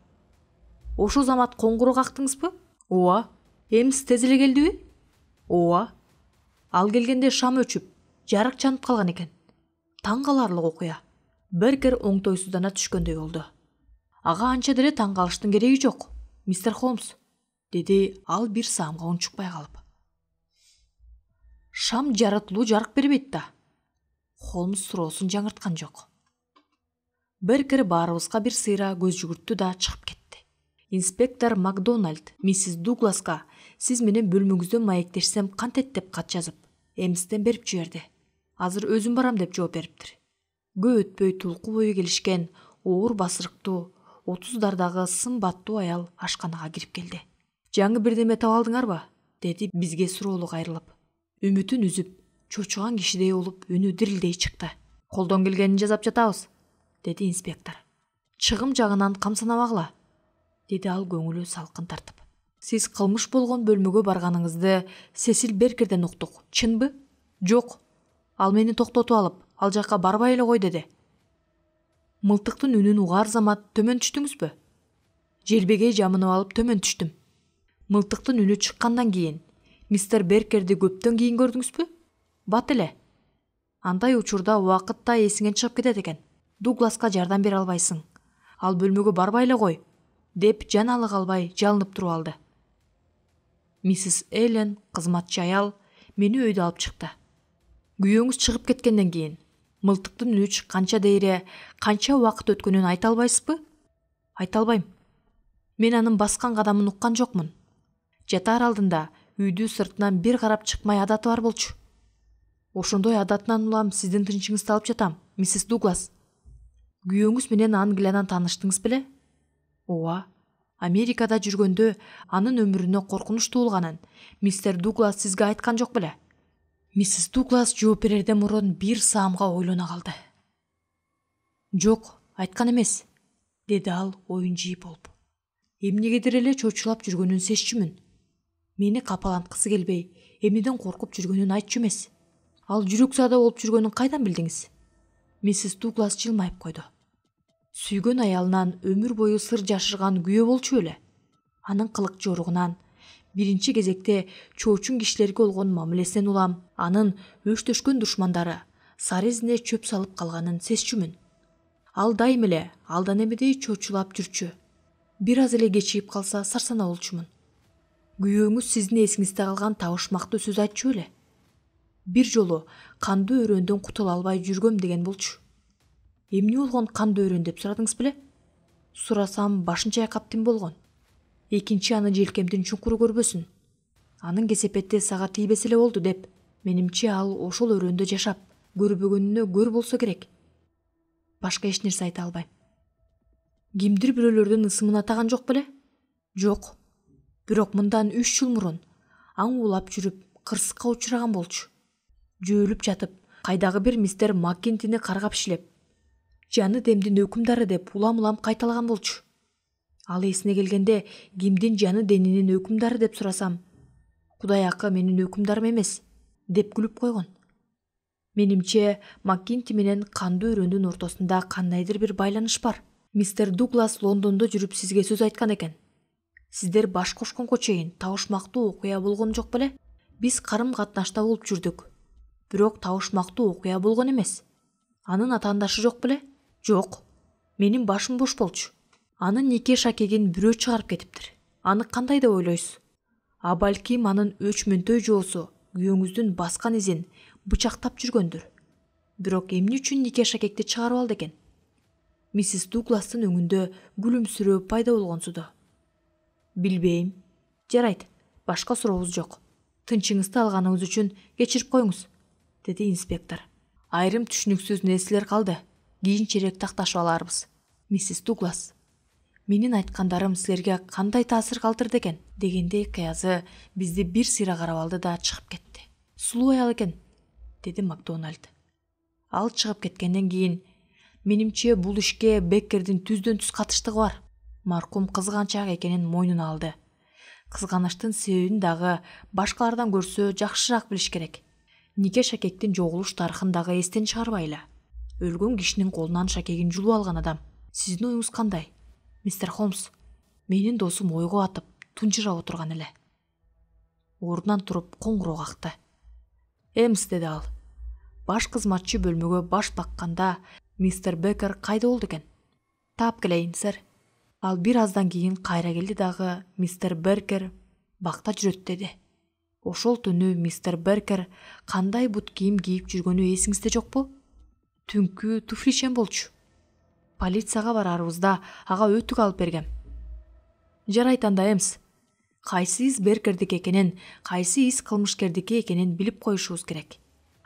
Ошол замат коңгуроо кактыңызбы? Ооба. Эмис тез эле келдиби? Ооба. Ал келгенде шам өчүп, жарык жанып калган экен. Таң каларлык окуя. Беркер оңтойсуздана түшкөндөй болду. Ага анча деле таң калыштын кереги жок, мистер Холмс, деди ал бир саамга унчукпай калып. Шам жарытылуу жарык бербейт да. Холмс суроосун жаңырткан жок. Беркер баарыбызга бир сыйра көз жүгүрттү да чыгып кетти. Инспектор Макдональд миссис Дугласка сиз менен бөлмөңүздөн маектешсем кантет деп кат жазып, эмстен берип жиберди. Азыр өзүм барам деп жооп бериптир. Көп өтпөй тулку бою келишкен оор басырыктуу 30-дардагы сымбаттуу аял ашканага кирип келди. Жаңы бирдеме таап алдыңарбы? Деди бизге суроолуу кайрылып. Үмүтүн үзүп, чочуган кишидей болуп үнү дирилдей чыкты. Колдон келгенин жасап жатабыз, деди инспектор. Чыгым жагынан камсанабагыла, деди ал көңүлү салкын тартып. Сиз кылмыш болгон бөлмөгө барганыңызды Сесил Беркерден уктук, чынбы? Жок. Ал мени токтотуп алып, ал жакка барбай эле кой деди. Мылтыктын үнүн угаар замат төмөн түштүңүзбү? Желбегей жамынып алып төмөн түштүм. Мылтыктын үнү чыккандан кийин мистер Беркерди көптөн кийин көрдүңүзбү? Бат эле. Андай учурда убакыт да эсиңен чыгып кетет экен. Дугласка жардам бере албайсың. Ал бөлмөгө барбай эле кой, деп жаналы калбай жалынып туруп алды. Миссис Эллен, кызматчы аял, мени өйдө алып чыкты. Күйөөңүз чыгып кеткенден кийин мылтыктын үнү чыкканча дейре канча убакыт өткөнүн айта албайсызбы? Айта албайм. Мен анын баскан кадамын уккан жокмун. Жатаар алдында үйдү сыртынан бир карап чыкмай адаты бар болчу. Ошондой адатынан улам сиздин тынчыңызды алып жатам, миссис Дуглас. Күйөөңүз менен Англиядан тааныштыңыз беле? Ооба. Америкада жүргөндө анын өмүрүнө коркунуч туулганын мистер Дуглас сизге айткан жок беле? Миссис Дуглас жооп берерден мурун бир саамга ойлоно калды. Жок, айткан эмес, деди ал оюн жийип болуп. Эмнегедир эле чочулап жүргөнүн сезчүмүн. Мени капаланткысы келбей, эмнеден коркуп жүргөнүн айтчу эмес. Ал жүрөк заада болуп жүргөнүн кайдан билдиңиз? Миссис Дуглас жылмайып койду. Сүйгөн аялынан өмүр бою сыр жашырган күйөө болчу эле. Анын кылык жоругунан, биринчи кезекте чоочун кишилерге болгон мамилесинен улам, анын өштөшкөн душмандары сары изине чөп салып калганын сезчүмүн. Ал дайым эле алдан эмедей чочулап жүрчү. Бир аз эле кечигип калса сарсана болчумун. Күйөөңүз сиздин эсиңизде калган табышмактуу сөз айтчу эле. Бир жолу кандуу өрөөндөн кутула албай жүргөм деген болчу. Эмне болгон кандуу өрөөн деп сурадыңыз беле? Сурасам башын чайкап тим болгон. Экинчи аны желкемдин чуңкуру көрбөсүн. Анын кесепети сага тийбесе эле болду деп. Менимче ал ошол өрөөндө жашап, көрбөгөнүнө көр болсо керек. Башка эч нерсе айта албайм. Кимдир бирөөлөрдүн ысымын атаган жок беле? Жок. Бирок мындан 3 жыл мурун аң улап жүрүп кырсыкка учураган болчу. Жөөлүп жатып, кайдагы бир мистер Маккинтини каргап шилеп, жаны демдин өкүмдары деп улам-улам кайталаган болчу. Ал эсине келгенде кимдин жаны денинин өкүмдары деп сурасам, Кудай акы менин өкүмдарым эмес, деп күлүп койгон. Менимче Маккинти менен кандуу өрөөндүн ортосунда кандайдыр бир байланыш бар. Мистер Дуглас Лондондо жүрүп сизге сөз айткан экен. Сиздер баш кошконго чейин табышмактуу окуя болгон жок беле? Биз карым катнашта болуп жүрдүк. Бирок табышмактуу окуя болгон эмес. Анын атаандашы жок беле? Жок. Менин башым бош болчу. Анын нике шакегин бирөө чыгарып кетиптир. Аны кандай деп ойлойсуз? А балким анын өчмөнтөй жоосу күйөөңүздүн баскан изин бычактап жүргөндүр. Бирок эмне үчүн нике шакекти чыгарып алды экен? Миссис Дугластын өңүндө күлүмсүрөө пайда болгонсуду. Билбейм. Жарайт, башка сурообуз жок. Тынчыңызды алганыңыз үчүн кечирип коюңуз, деди инспектор. Айрым түшүнүксүз нерселер калды. Кийинчерээк такташып аларбыз. Миссис Дуглас, менин айткандарым силерге кандай таасир калтырды экен? Дегендей кыязы бизди бир сыйра карап алды да чыгып кетти. Сулуу аял экен, деди Макдональд. Ал чыгып кеткенден кийин, менимче бул ишке Беккердин түздөн түз катыштыгы бар. Маркум кызганчак экенин мойнуна алды. Кызганычтын себебин дагы башкалардан көрсө жакшыраак билиш керек. Нике шакектин жогулуш тарыхын дагы эстен чыгарбайлы. Өлгөн кишинин колунан шакегин жулуп алган адам. Сиздин оюңуз кандай, мистер Холмс? Менин досум ойго батып, тунжурап отурган эле. Ордунан туруп коңгуроо какты. Эмс, деди ал. Баш кызматчы бөлмөгө баш бакканда мистер Беккер кайда болду экен? Таап келейин, сэр. Ал бир аздан кийин кайра келди дагы мистер Беркер бакта жүрөт деди. Ошол түнү мистер Беркер кандай бут кийим кийип жүргөнү эсиңизде жокпу? Түнкү туфличем болчу. Полицияга барарыбызда ага өтүк алып бергем. Жарайт анда, Эмс. Кайсы из Беркердики экенин, кайсы из кылмышкердики экенин билип коюшубуз керек.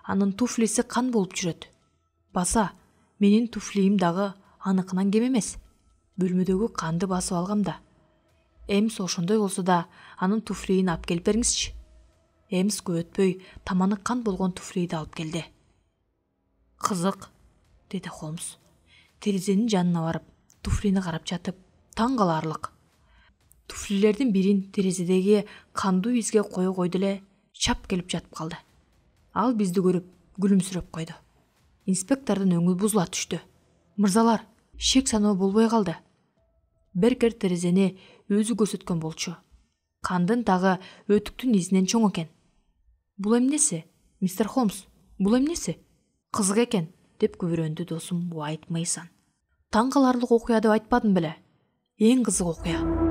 Анын туфлиси кан болуп жүрөт. Баса, менин туфлиим дагы аныкынан кем эмес. Бөлмөдөгү канды басып алгам да. Эмс ошондой болсо да анын туфлиин алып келип бериңизчи. Эмс көп өтпөй таманы кан болгон туфлийди алып келди. Кызык, деди Холмс. Терезенин жанына барып, туфлини карап жатып, таң каларлык. Туфлилердин бирин терезедеги кандуу изге кое койду эле чап келип жатып калды. Ал бизди көрүп күлүмсүрөп койду. Инспектордун өңү бузула түштү. Мырзалар, шек саноо болбой калды. Беркер терезени өзү көрсөткөн болчу. Кандын тагы өтүктүн изинен чоң экен. Бул эмнеси, мистер Холмс? Бул эмнеси? Кызык экен, деп күбөрөндү досум Уайт Мейсон. Таң каларлык окуя деп айтпадым беле? Эң кызык окуя.